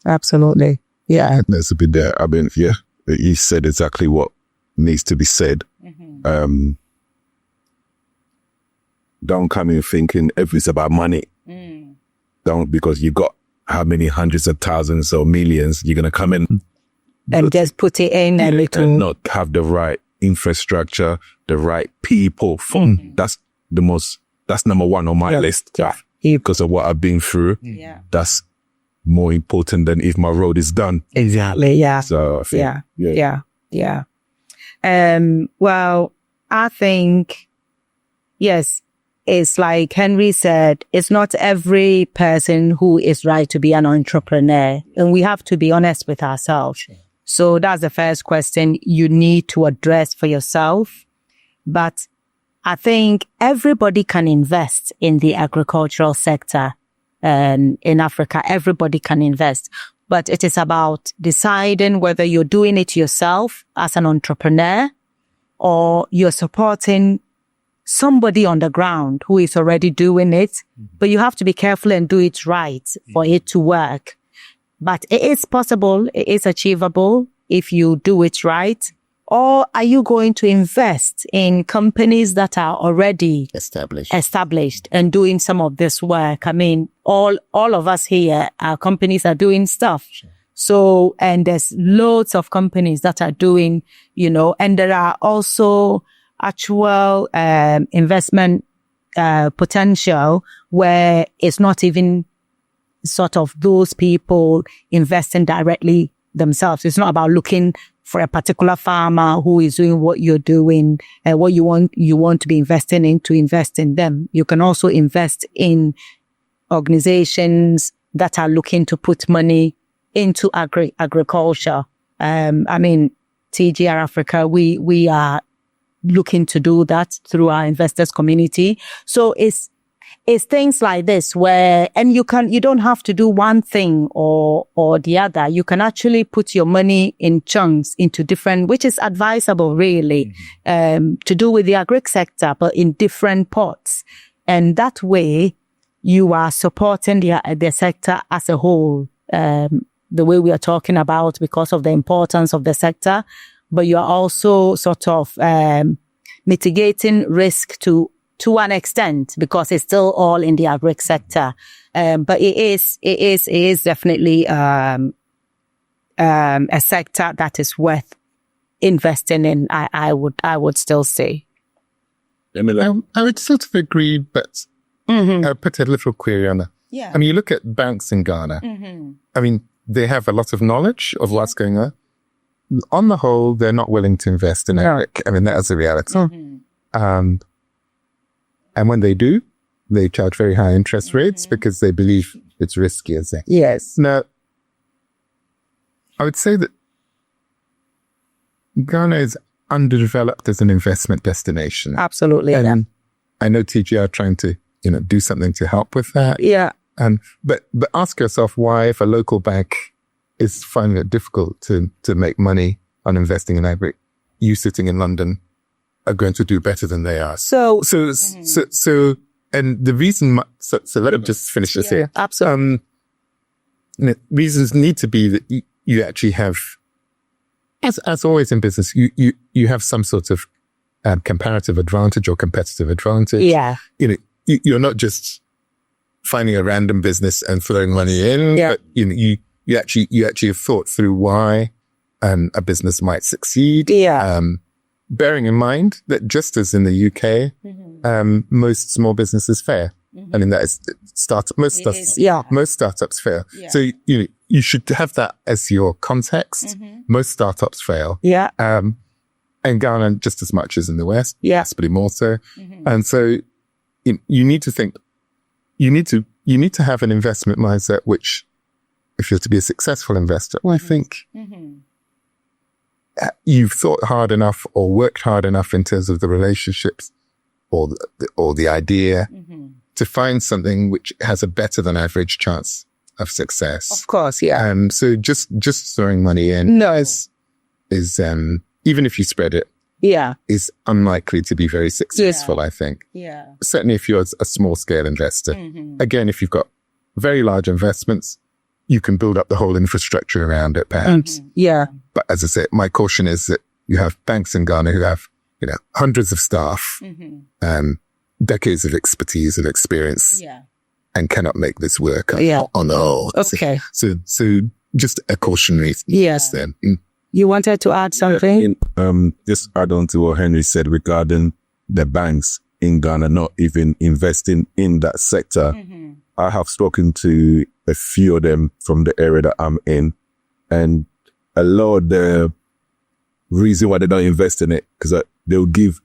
B: Absolutely. Yeah.
A: There's a bit there. He said exactly what needs to be said. Don't come in thinking everything's about money. Don't, because you've got how many hundreds of thousands or millions, you're going to come in
B: and just put it in a little.
A: And not have the right infrastructure, the right people. That's number one on my list. Yeah. Because of what I've been through. Yeah. That's more important than if my road is done.
B: Exactly. Yeah.
A: So I think,
B: yeah. Well, I think, yes, it's like Henry said, it's not every person who is right to be an entrepreneur. And we have to be honest with ourselves. Sure. So that's the first question you need to address for yourself. But I think everybody can invest in the agricultural sector in Africa. Everybody can invest. But it is about deciding whether you're doing it yourself as an entrepreneur or you're supporting somebody on the ground who is already doing it. But you have to be careful and do it right for it to work. But it is possible, it is achievable if you do it right. Or are you going to invest in companies that are already established and doing some of this work? I mean, all of us here, our companies are doing stuff. Sure. So, and there's loads of companies that are doing, and there are also actual investment potential where it's not even sort of those people investing directly themselves. It's not about looking for a particular farmer who is doing what you're doing and what you want to be investing in to invest in them. You can also invest in organizations that are looking to put money into agriculture. I mean, TGR Africa, we are looking to do that through our investors community. So it's things like this where, and you don't have to do one thing or the other. You can actually put your money in chunks into different, which is advisable really, to do with the agri sector, but in different pots. And that way you are supporting the sector as a whole, the way we are talking about because of the importance of the sector, but you are also sort of, mitigating risk to an extent because it's still all in the agri sector. But it is definitely, a sector that is worth investing in. I would still say.
C: I would sort of agree, but I'll put a little query on that. Yeah. I mean, you look at banks in Ghana. I mean, they have a lot of knowledge of what's going on. On the whole, they're not willing to invest in agri. I mean, that is the reality. And when they do, they charge very high interest rates because they believe it's risky, as they.
B: Yes.
C: Now, I would say that Ghana is underdeveloped as an investment destination.
B: Absolutely.
C: And I know TG are trying to, do something to help with that.
B: Yeah.
C: But ask yourself why, if a local bank is finding it difficult to make money on investing in agri, you sitting in London are going to do better than they are. So, and the reason, so let me just finish this here.
B: Absolutely.
C: Reasons need to be that you actually have, as always in business, you have some sort of comparative advantage or competitive advantage.
B: Yeah.
C: You're not just finding a random business and throwing money in, but you actually have thought through why a business might succeed.
B: Yeah.
C: Bearing in mind that just as in the UK, most small businesses fail. I mean, that is most startups fail.
B: Yeah.
C: So you should have that as your context. Most startups fail.
B: Yeah.
C: And Ghana just as much as in the West.
B: Yeah.
C: Possibly more so. And so you need to think, you need to have an investment mindset, which if you're to be a successful investor, I think you've thought hard enough or worked hard enough in terms of the relationships or the idea to find something which has a better than average chance of success.
B: Of course, yeah.
C: So just throwing money in is even if you spread it, is unlikely to be very successful, I think.
B: Yeah.
C: Certainly if you're a small scale investor. Again, if you've got very large investments, you can build up the whole infrastructure around it, perhaps.
B: Yeah.
C: But as I say, my caution is that you have banks in Ghana who have, hundreds of staff, decades of expertise and experience, and cannot make this work on the whole.
B: Okay.
C: So just a cautionary.
B: Yes.
C: Then.
B: You wanted to add something?
A: Just add on to what Henry said regarding the banks in Ghana not even investing in that sector. I have spoken to a few of them from the area that I'm in, and a lot of the reason why they don't invest in it, because they'll give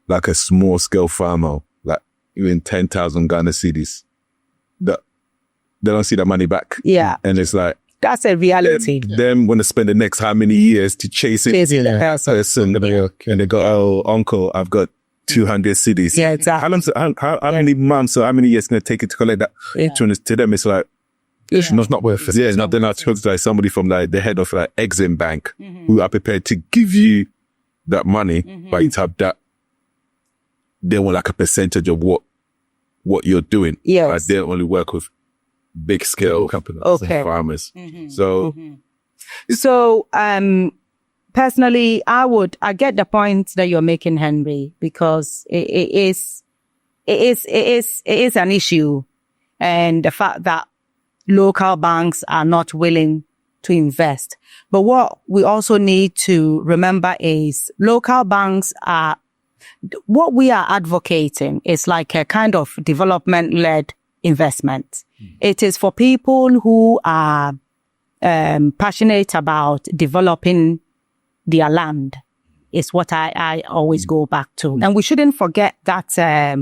A: like a small scale farmer, like even 10,000 Ghana cedis, that they don't see the money back.
B: Yeah.
A: And it's like,
B: that's a reality.
A: Them want to spend the next how many years to chase it. Person. And they go, oh, uncle, I've got 200 cedis.
B: Yeah, exactly.
A: How many months or how many years can it take it to collect that? To them, it's like,
C: it's not worth it.
A: Yeah, it's not. They're not talking to like somebody from like the head of like Exim Bank who are prepared to give you that money, but you have that. They want like a percentage of what you're doing.
B: Yes.
A: Like they only work with big scale companies and farmers.
B: So, personally, I get the point that you're making, Henry, because it is an issue. And the fact that local banks are not willing to invest. But what we also need to remember is local banks what we are advocating is like a kind of development-led investment. It is for people who are passionate about developing their land, is what I always go back to. And we shouldn't forget that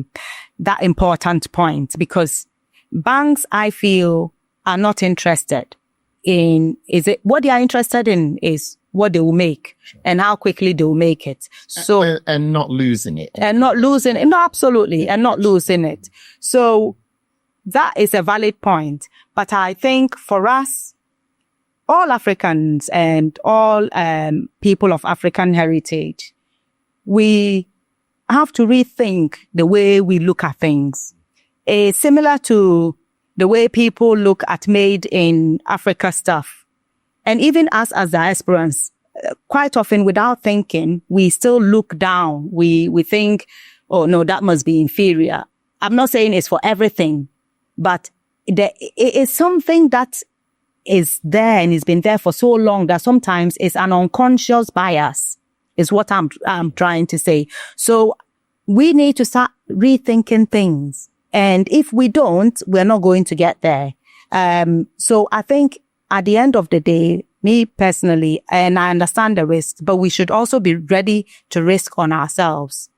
B: important point, because banks, I feel, are not interested in, what they are interested in is what they will make and how quickly they will make it. So,
D: and not losing it.
B: And not losing it. No, absolutely. And not losing it. So that is a valid point. But I think for us, all Africans and all people of African heritage, we have to rethink the way we look at things. It's similar to the way people look at made in Africa stuff. And even us as diasporans, quite often without thinking, we still look down. We think, oh no, that must be inferior. I'm not saying it's for everything, but it is something that is there and has been there for so long that sometimes it's an unconscious bias, is what I'm trying to say. So we need to start rethinking things. And if we don't, we're not going to get there. So I think at the end of the day, me personally, and I understand the risk, but we should also be ready to risk on ourselves.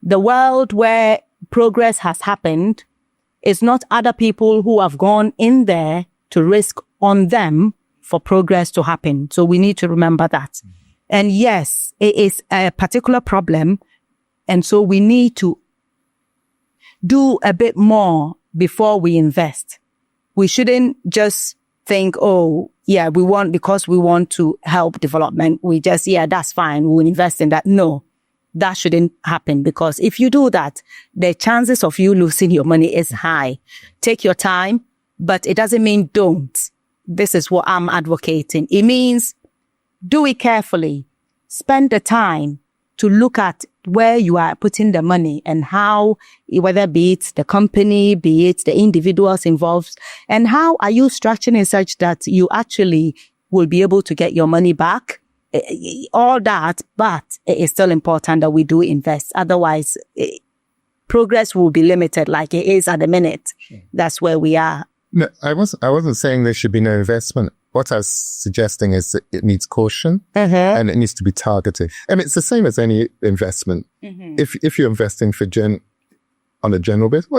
B: The world where progress has happened is not other people who have gone in there to risk on them for progress to happen. So we need to remember that. And yes, it is a particular problem. And so we need to do a bit more before we invest. We shouldn't just think, oh, yeah, because we want to help development. We just, yeah, that's fine. We'll invest in that. No, that shouldn't happen, because if you do that, the chances of you losing your money is high. Take your time, but it doesn't mean don't. This is what I'm advocating. It means do it carefully. Spend the time to look at where you are putting the money and how, whether be it the company, be it the individuals involved, and how are you structuring it such that you actually will be able to get your money back. All that, but it is still important that we do invest. Otherwise, progress will be limited like it is at the minute. Sure. That's where we are.
C: No, I wasn't saying there should be no investment. What I was suggesting is that it needs caution and it needs to be targeted. And it's the same as any investment. If you're investing on a general basis,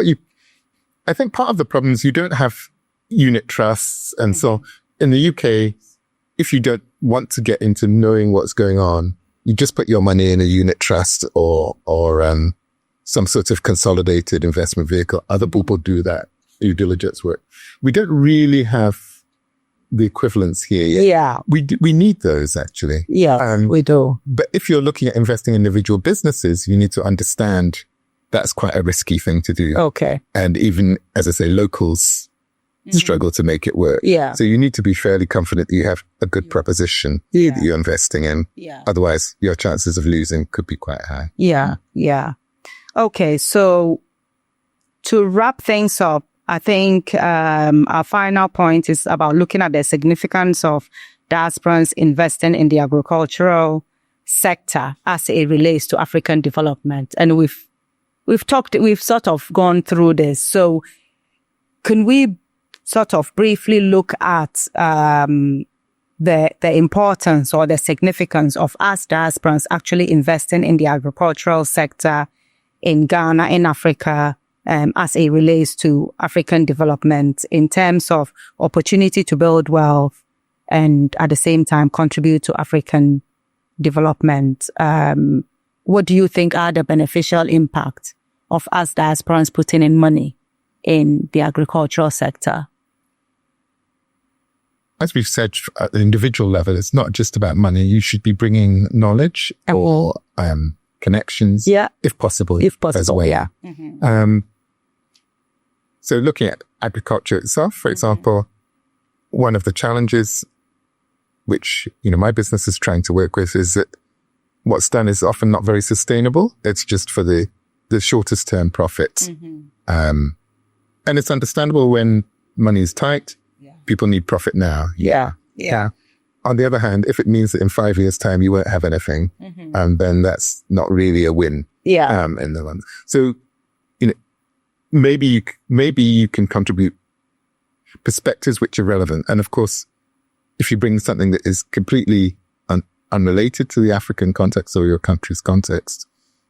C: I think part of the problem is you don't have unit trusts. And so in the UK, if you don't want to get into knowing what's going on, you just put your money in a unit trust or some sort of consolidated investment vehicle. Other people do that due diligence work. We don't really have the equivalents here yet.
B: Yeah.
C: We need those actually.
B: Yeah, we do.
C: But if you're looking at investing in individual businesses, you need to understand that's quite a risky thing to do.
B: Okay.
C: And even, as I say, locals struggle to make it work.
B: Yeah.
C: So you need to be fairly confident that you have a good proposition that you're investing in.
B: Yeah.
C: Otherwise, your chances of losing could be quite high.
B: Yeah. Yeah. Okay. So to wrap things up, I think our final point is about looking at the significance of diasporans investing in the agricultural sector as it relates to African development. And we've sort of gone through this. So can we sort of briefly look at the importance or the significance of us diasporans actually investing in the agricultural sector in Ghana, in Africa, as it relates to African development in terms of opportunity to build wealth and at the same time contribute to African development. What do you think are the beneficial impact of us diasporans putting in money in the agricultural sector?
C: As we've said, at the individual level, it's not just about money. You should be bringing knowledge or connections, if possible, as well.
B: Yeah.
C: So looking at agriculture itself, for example, one of the challenges which, my business is trying to work with is that what's done is often not very sustainable. It's just for the shortest term profit. And it's understandable when money is tight, people need profit now.
B: Yeah.
C: On the other hand, if it means that in 5 years' time you won't have anything, then that's not really a win. In the one. So, maybe you can contribute perspectives which are relevant. And of course, if you bring something that is completely unrelated to the African context or your country's context,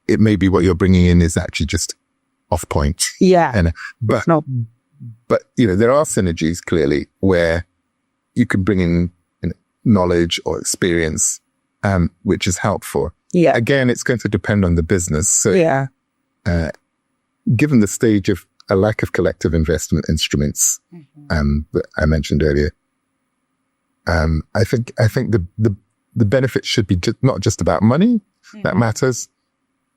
C: it may be what you're bringing in is actually just off point.
B: Yeah.
C: But there are synergies clearly where you can bring in knowledge or experience, which is helpful.
B: Yeah.
C: Again, it's going to depend on the business. So, given the stage of a lack of collective investment instruments, that I mentioned earlier, I think the benefit should be not just about money that matters.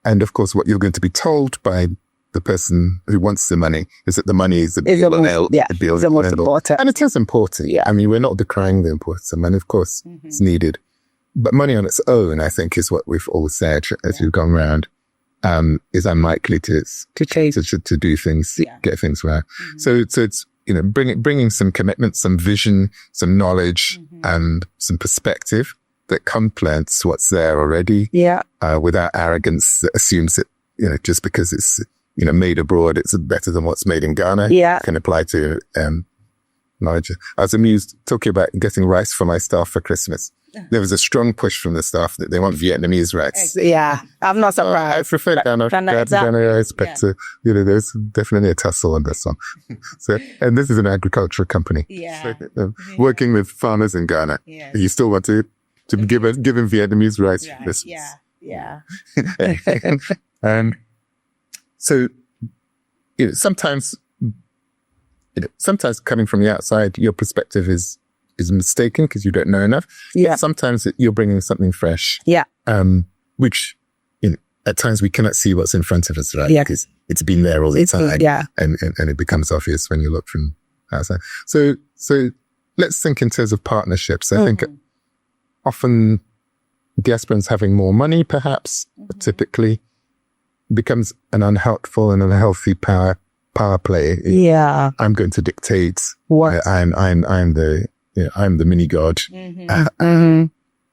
C: And of course, what you're going to be told by the person who wants the money is that the money is the most important. And it is important.
B: Yeah.
C: I mean, we're not decrying the importance of money. Of course, it's needed. But money on its own, I think, is what we've all said as we've gone around, is unlikely to do things, get things right. So it's, bringing some commitment, some vision, some knowledge, and some perspective that complements what's there already.
B: Yeah.
C: Without arrogance that assumes that, just because it's, made abroad, it's better than what's made in Ghana.
B: Yeah.
C: Can apply to, knowledge. I was amused talking about getting rice for my staff for Christmas. There was a strong push from the staff that they want Vietnamese rice.
B: Yeah. I'm not surprised.
C: I prefer Ghana rice, but, there's definitely a tussle on this one. So, and this is an agricultural company.
B: Yeah.
C: So, working with farmers in Ghana.
B: Yes.
C: You still want to to be given Vietnamese rice for Christmas.
B: Yeah.
C: And so, sometimes coming from the outside, your perspective is mistaken because you don't know enough.
B: Yeah.
C: But sometimes you're bringing something fresh.
B: Yeah.
C: Which, at times we cannot see what's in front of us, right?
B: Yeah.
C: Because it's been there all the time.
B: Yeah.
C: And it becomes obvious when you look from outside. So let's think in terms of partnerships. I think often diasporans having more money, perhaps, typically becomes an unhelpful and unhealthy power play.
B: Yeah.
C: I'm going to dictate.
B: What?
C: I'm the mini god.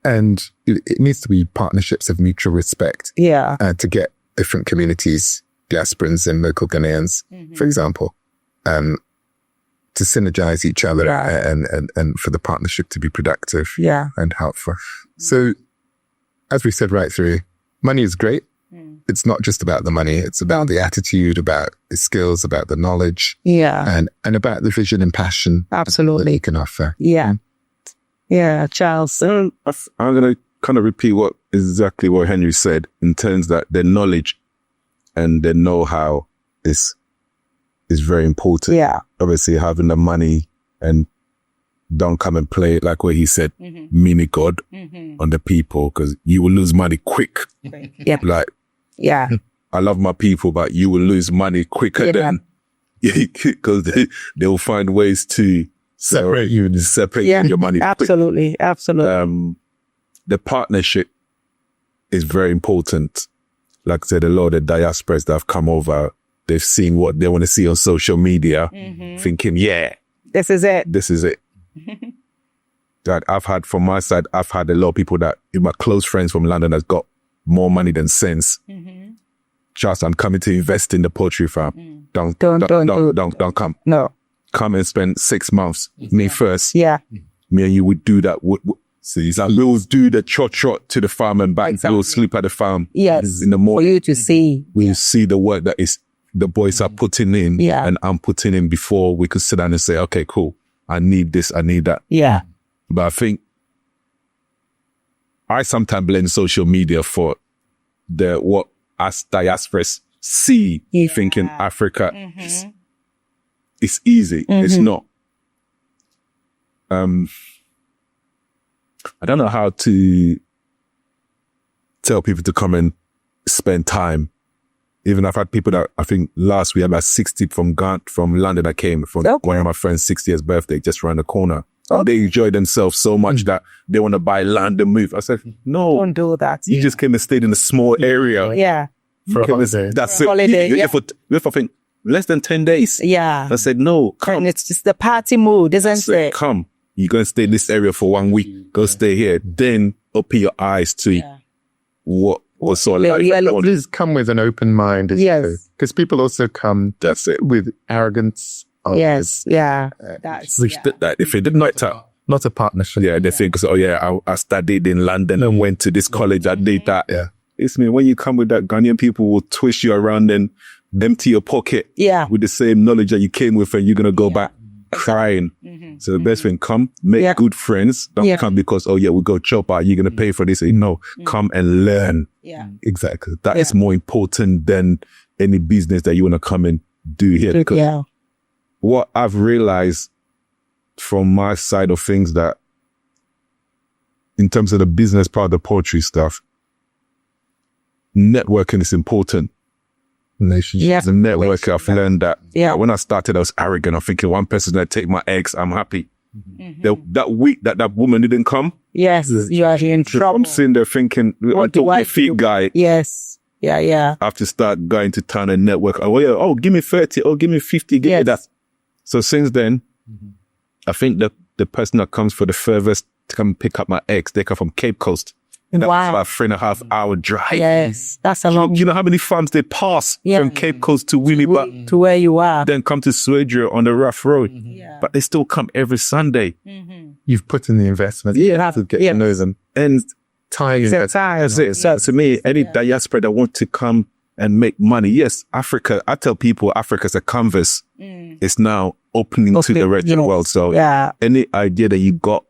C: And it needs to be partnerships of mutual respect.
B: Yeah.
C: To get different communities, diasporans and local Ghanaians, for example, to synergize each other and for the partnership to be productive and helpful. So, as we said right through, money is great. It's not just about the money. It's about the attitude, about the skills, about the knowledge.
B: Yeah.
C: And about the vision and passion.
B: Absolutely.
C: That you can offer.
B: Yeah. Yeah, Charles.
A: I'm going to kind of repeat exactly what Henry said in terms that their knowledge and their know-how is very important.
B: Yeah.
A: Obviously, having the money and don't come and play, like what he said, mini God on the people, because you will lose money quick.
B: Yeah.
A: Like,
B: yeah.
A: I love my people, but you will lose money quicker than, because they will find ways to separate you your money.
B: Absolutely. Absolutely.
A: The partnership is very important. Like I said, a lot of the diasporas that have come over, they've seen what they want to see on social media, thinking,
B: this is it.
A: That I've had from my side, I've had a lot of people that, my close friends from London that's got more money than sense. Just, I'm coming to invest in the poultry farm. Don't come.
B: No.
A: Come and spend 6 months. Me first.
B: Yeah.
A: Me and you would do that. See, it's like we'll do the trot to the farm and back.
B: Exactly.
A: We'll sleep at the farm.
B: Yes.
A: In the morning.
B: For you to see.
A: We'll see the work that is the boys are putting in.
B: Yeah.
A: And I'm putting in before we could sit down and say, okay, cool. I need this. I need that.
B: Yeah.
A: But I think I sometimes blame social media for what us diasporas see, thinking Africa is easy. It's not. I don't know how to tell people to come and spend time. Even I've had people that, I think last we had about 60 from London that came from one of my friends' 60th birthday just around the corner. They enjoy themselves so much that they want to buy land and move. I said, no.
B: Don't do that.
A: You just came and stayed in a small area.
B: Yeah.
C: For a holiday.
A: That's
B: For a
A: it.
B: holiday,
A: For I think less than 10 days.
B: Yeah.
A: I said, no, come.
B: And it's just the party mood, isn't it?
A: Come. You're going to stay in this area for 1 week. Go stay here. Then open your eyes to what sort of life.
C: Please come with an open mind.
B: Yes.
C: Because people also come with arrogance.
B: Yes. Yeah.
A: If they did
C: not a partnership.
A: Yeah, they think, I studied in London and went to this college. I did that.
C: Yeah.
A: It's me. When you come with that, Ghanaian people will twist you around and empty your pocket with the same knowledge that you came with, and you're going to go back crying. So the best thing, come, make good friends. Don't come because, we go chop out. You're going to pay for this. No, come and learn.
B: Yeah.
A: Exactly. That is more important than any business that you want to come and do here. Because what I've realized from my side of things, that in terms of the business part of the poultry stuff, networking is important.
C: Relationships.
A: The network, I've learned that. Yeah. When I started, I was arrogant. I'm thinking one person's going to take my eggs. I'm happy. That week that woman didn't come.
B: Yes. You are in trouble.
A: I'm sitting there thinking, I took my feet guy.
B: Yes. Yeah.
A: I have to start going to town and network. Give me 30. Give me 50. Give me that. So since then, I think that the person that comes for the furthest to come pick up my eggs, they come from Cape Coast. And that was about 3.5 hour drive.
B: Yes, that's a long.
A: You know how many farms they pass from Cape Coast to Williebuck
B: to where you are,
A: then come to Swedra on the rough road. But they still come every Sunday.
C: You've put in the investment. You have to get to know them
A: and
C: tie.
A: That's it. So to me, any diaspora that want to come and make money, yes, Africa. I tell people, Africa's a canvas. It's now opening to the rest of the world. So any idea that you got,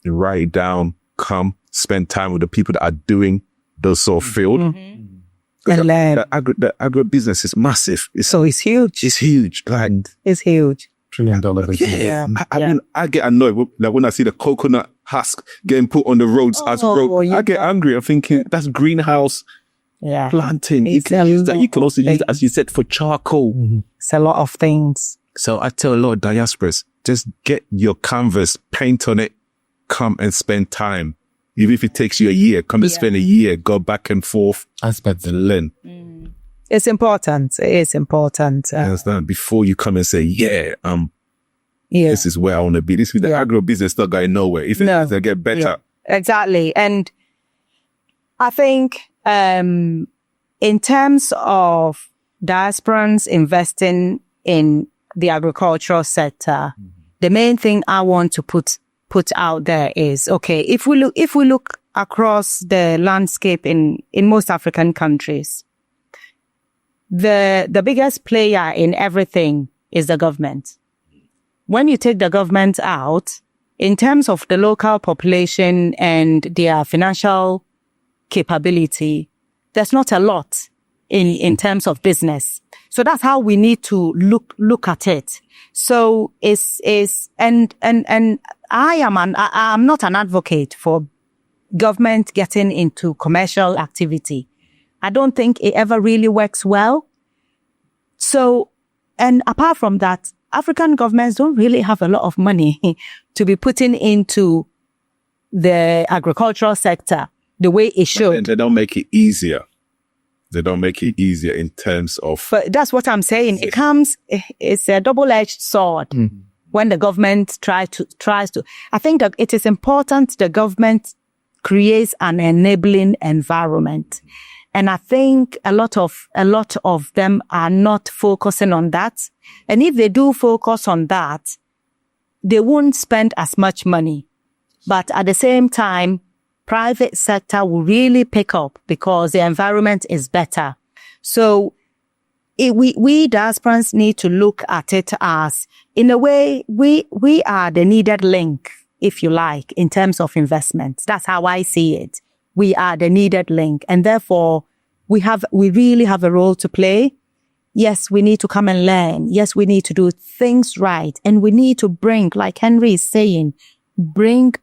A: write it down. Come, spend time with the people that are doing those sort of field.
B: And learn.
A: The agro business is massive.
B: So it's huge.
A: It's huge. Like,
B: It's huge.
C: $1 trillion business.
B: Yeah.
A: I mean, I get annoyed when I see the coconut husk getting put on the roads as road. I get angry. I'm thinking that's greenhouse
B: Yeah.
A: planting. You
B: It's
A: can use that. You can also use
B: a-
A: it, as you said, for charcoal.
B: It's a lot of things.
A: So I tell a lot of diasporas, just get your canvas, paint on it, come and spend time. Even if it takes you a year, come and spend a year, go back and forth
C: Aspects.
A: and learn.
B: It's important. It is important.
A: You understand? Before you come and say,
B: Yeah.
A: this is where I want to be. This is the agro business not going nowhere. If
B: No.
A: they get better.
B: Yeah. Exactly. And I think in terms of diasporans investing in the agricultural sector, the main thing I want to put out there is, okay, if we look across the landscape in most African countries, the biggest player in everything is the government. When you take the government out, in terms of the local population and their financial capability, there's not a lot in terms of business. So that's how we need to look at it. So I'm not an advocate for government getting into commercial activity. I don't think it ever really works well. So, and apart from that, African governments don't really have a lot of money to be putting into the agricultural sector the way it should.
A: And they don't make it easier. They don't make it easier in terms of...
B: But that's what I'm saying. It's a double-edged sword when the government tries to. I think that it is important the government creates an enabling environment. And I think a lot of them are not focusing on that. And if they do focus on that, they won't spend as much money. But at the same time, private sector will really pick up because the environment is better. So we diasporans need to look at it as, in a way, we are the needed link, if you like, in terms of investment. That's how I see it. We are the needed link. And therefore, we really have a role to play. Yes, we need to come and learn. Yes, we need to do things right. And we need to bring, like Henry is saying, bring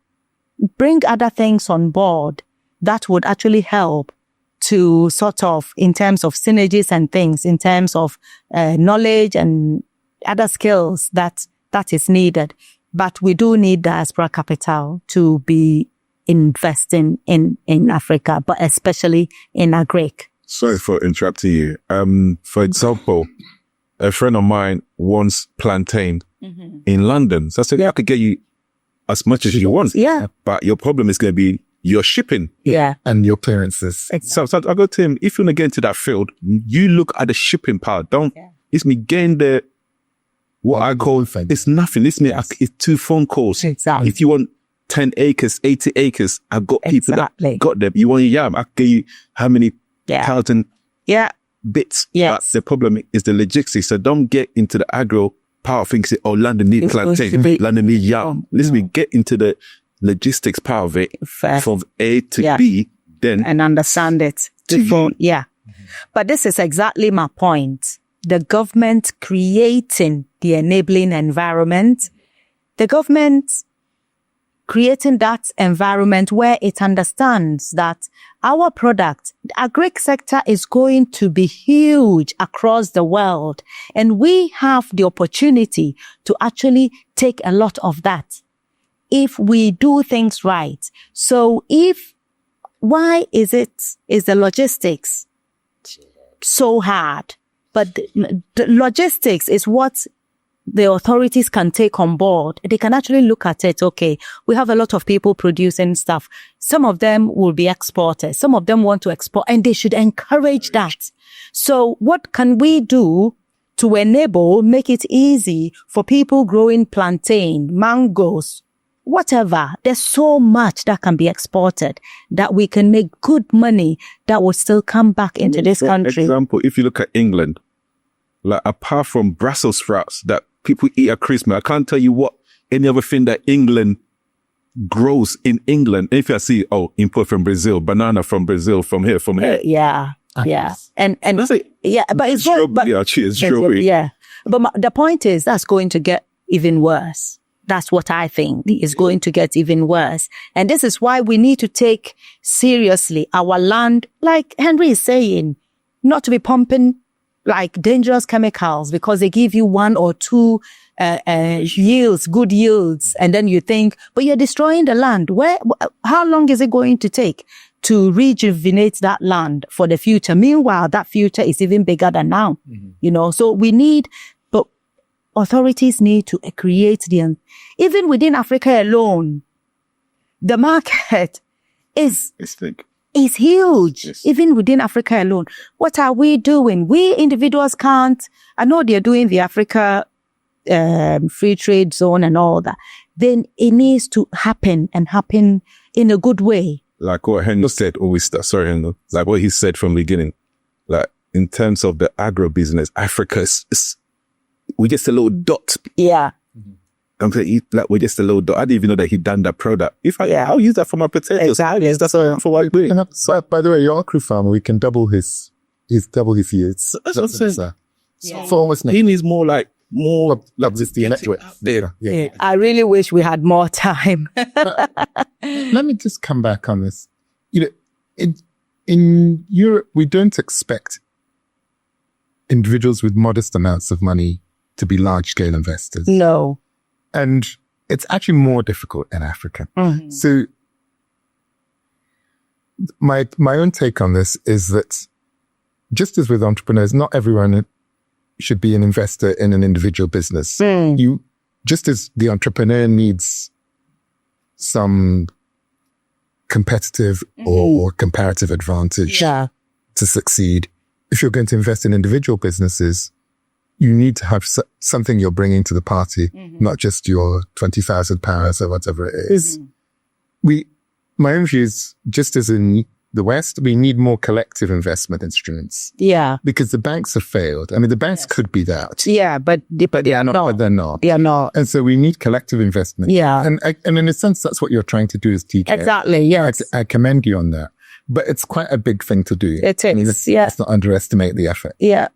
B: other things on board that would actually help to sort of, in terms of synergies and things, in terms of knowledge and other skills that is needed. But we do need diaspora capital to be investing in Africa, but especially in agric.
A: Sorry for interrupting you. For example, a friend of mine wants plantain in London. So I said, I could get you as much as you want.
B: Yeah.
A: But your problem is going to be your shipping.
B: Yeah.
C: And your clearances.
A: So I go to him, if you want to get into that field, you look at the shipping part. It's me getting the, what I call, it's nothing. It's me, it's 2 phone calls.
B: Exactly.
A: If you want 10 acres, 80 acres, I've got people that got them. You want your yam, I can give you how many thousand bits.
B: Yes.
A: But the problem is the logistics. So don't get into the agro part of things. Say, oh, London need plantain, London need yam. Listen, get into the logistics part of it from A to B, then
B: and understand it. But this is exactly my point. The government creating the enabling environment, the government creating that environment where it understands that our product, the agric sector, is going to be huge across the world. And we have the opportunity to actually take a lot of that if we do things right. So why is the logistics so hard? But the logistics is what the authorities can take on board. They can actually look at it. Okay, we have a lot of people producing stuff. Some of them will be exporters. Some of them want to export, and they should encourage that. So what can we do to make it easy for people growing plantain, mangoes, whatever? There's so much that can be exported that we can make good money that will still come back into this country.
A: For example, if you look at England, like apart from Brussels sprouts that people eat at Christmas, I can't tell you what any other thing that England grows in England. If you see, import from Brazil, banana from Brazil, from here.
B: Yeah. And
A: That's it.
B: yeah, but it's
A: strawberry. Actually, it's strawberry.
B: Yeah. But the point is that's going to get even worse. That's what I think is going to get even worse. And this is why we need to take seriously our land, like Henry is saying, not to be pumping like dangerous chemicals because they give you 1 or 2 yields, good yields. And then you think, but you're destroying the land. How long is it going to take to rejuvenate that land for the future? Meanwhile, that future is even bigger than now, so but authorities need to create even within Africa alone, the market is huge, yes. Even within Africa alone. What are we doing? We individuals can't. I know they're doing the Africa free trade zone and all that. Then it needs to happen and happen in a good way.
A: Like what Henry said, like what he said from the beginning, like in terms of the agro business, Africa we're just a little dot.
B: Yeah.
A: I'm saying, like, we're just a little dot. I didn't even know that he'd done that product. I'll use that for my potatoes.
B: Exactly.
A: That's for what I do.
C: So, by the way, your acre farmer, we can double his yields.
A: That's what I'm saying.
C: He
A: needs more like
C: just the network.
B: Yeah. I really wish we had more time.
C: Let me just come back on this. In Europe, we don't expect individuals with modest amounts of money to be large-scale investors.
B: No.
C: And it's actually more difficult in Africa.
B: Mm-hmm.
C: So my own take on this is that just as with entrepreneurs, not everyone should be an investor in an individual business. Just as the entrepreneur needs some competitive or comparative advantage to succeed, if you're going to invest in individual businesses, you need to have something you're bringing to the party, not just your £20,000 or whatever it is. My own view is, just as in the West, we need more collective investment instruments.
B: Yeah.
C: Because the banks have failed. I mean, the banks could be that.
B: Yeah, but they are not.
C: But they're not.
B: They are not.
C: And so we need collective investment.
B: Yeah.
C: And in a sense, that's what you're trying to do as TK.
B: Exactly, yes.
C: I commend you on that. But it's quite a big thing to do.
B: It is,
C: let's not underestimate the effort.
B: Yeah.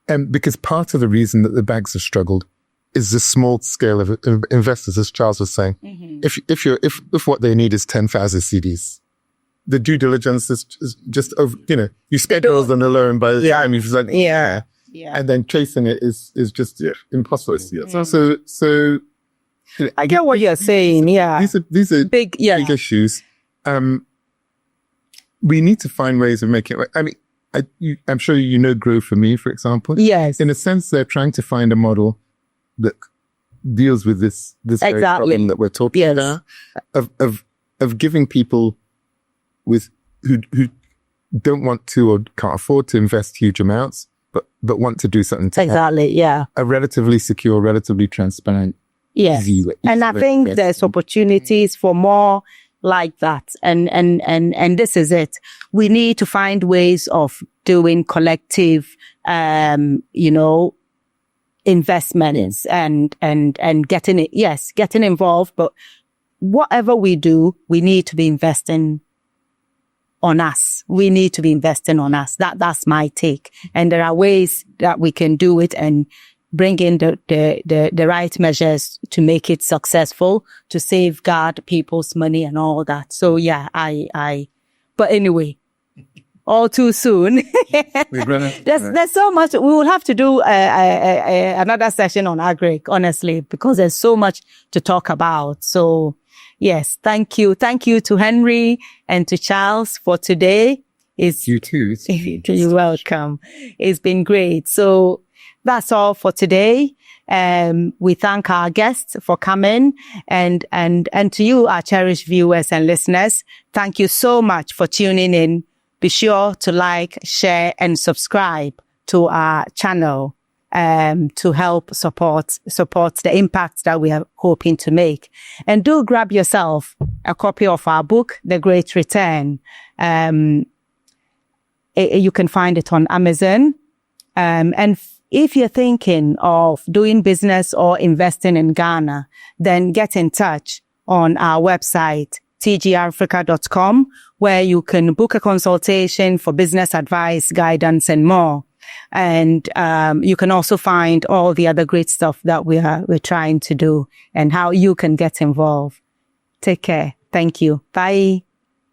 C: And because part of the reason that the banks have struggled is the small scale of investors, as Charles was saying. If what they need is 10,000 CDs, the due diligence is just over, you schedule on the loan by the time you've done, and then chasing it is just impossible. So
B: I get what you're saying. Yeah.
C: These are
B: big
C: issues. We need to find ways of making it. I mean, I'm sure Grow For Me, for example.
B: Yes.
C: In a sense, they're trying to find a model that deals with this very problem that we're talking about, of giving people who don't want to or can't afford to invest huge amounts, but want to do something to a relatively secure, relatively transparent, easy way.
B: And I think there's opportunities for more like that. And this is it. We need to find ways of doing collective, investments and getting involved. But whatever we do, we need to be investing on us. We need to be investing on us. That's my take. And there are ways that we can do it and bring in the right measures to make it successful, to safeguard people's money and all that. So but anyway, all too soon. There's so much. We will have to do another session on agri, honestly, because there's so much to talk about. So yes, thank you. Thank you to Henry and to Charles for today.
C: You too.
B: You're welcome. It's been great. So that's all for today. We thank our guests for coming and to you, our cherished viewers and listeners. Thank you so much for tuning in. Be sure to like, share and subscribe to our channel, to help support the impact that we are hoping to make. And do grab yourself a copy of our book, The Great Return. You can find it on Amazon. And if you're thinking of doing business or investing in Ghana, then get in touch on our website, tgrafrica.com, where you can book a consultation for business advice, guidance, and more. And you can also find all the other great stuff that we're trying to do and how you can get involved. Take care. Thank you. Bye.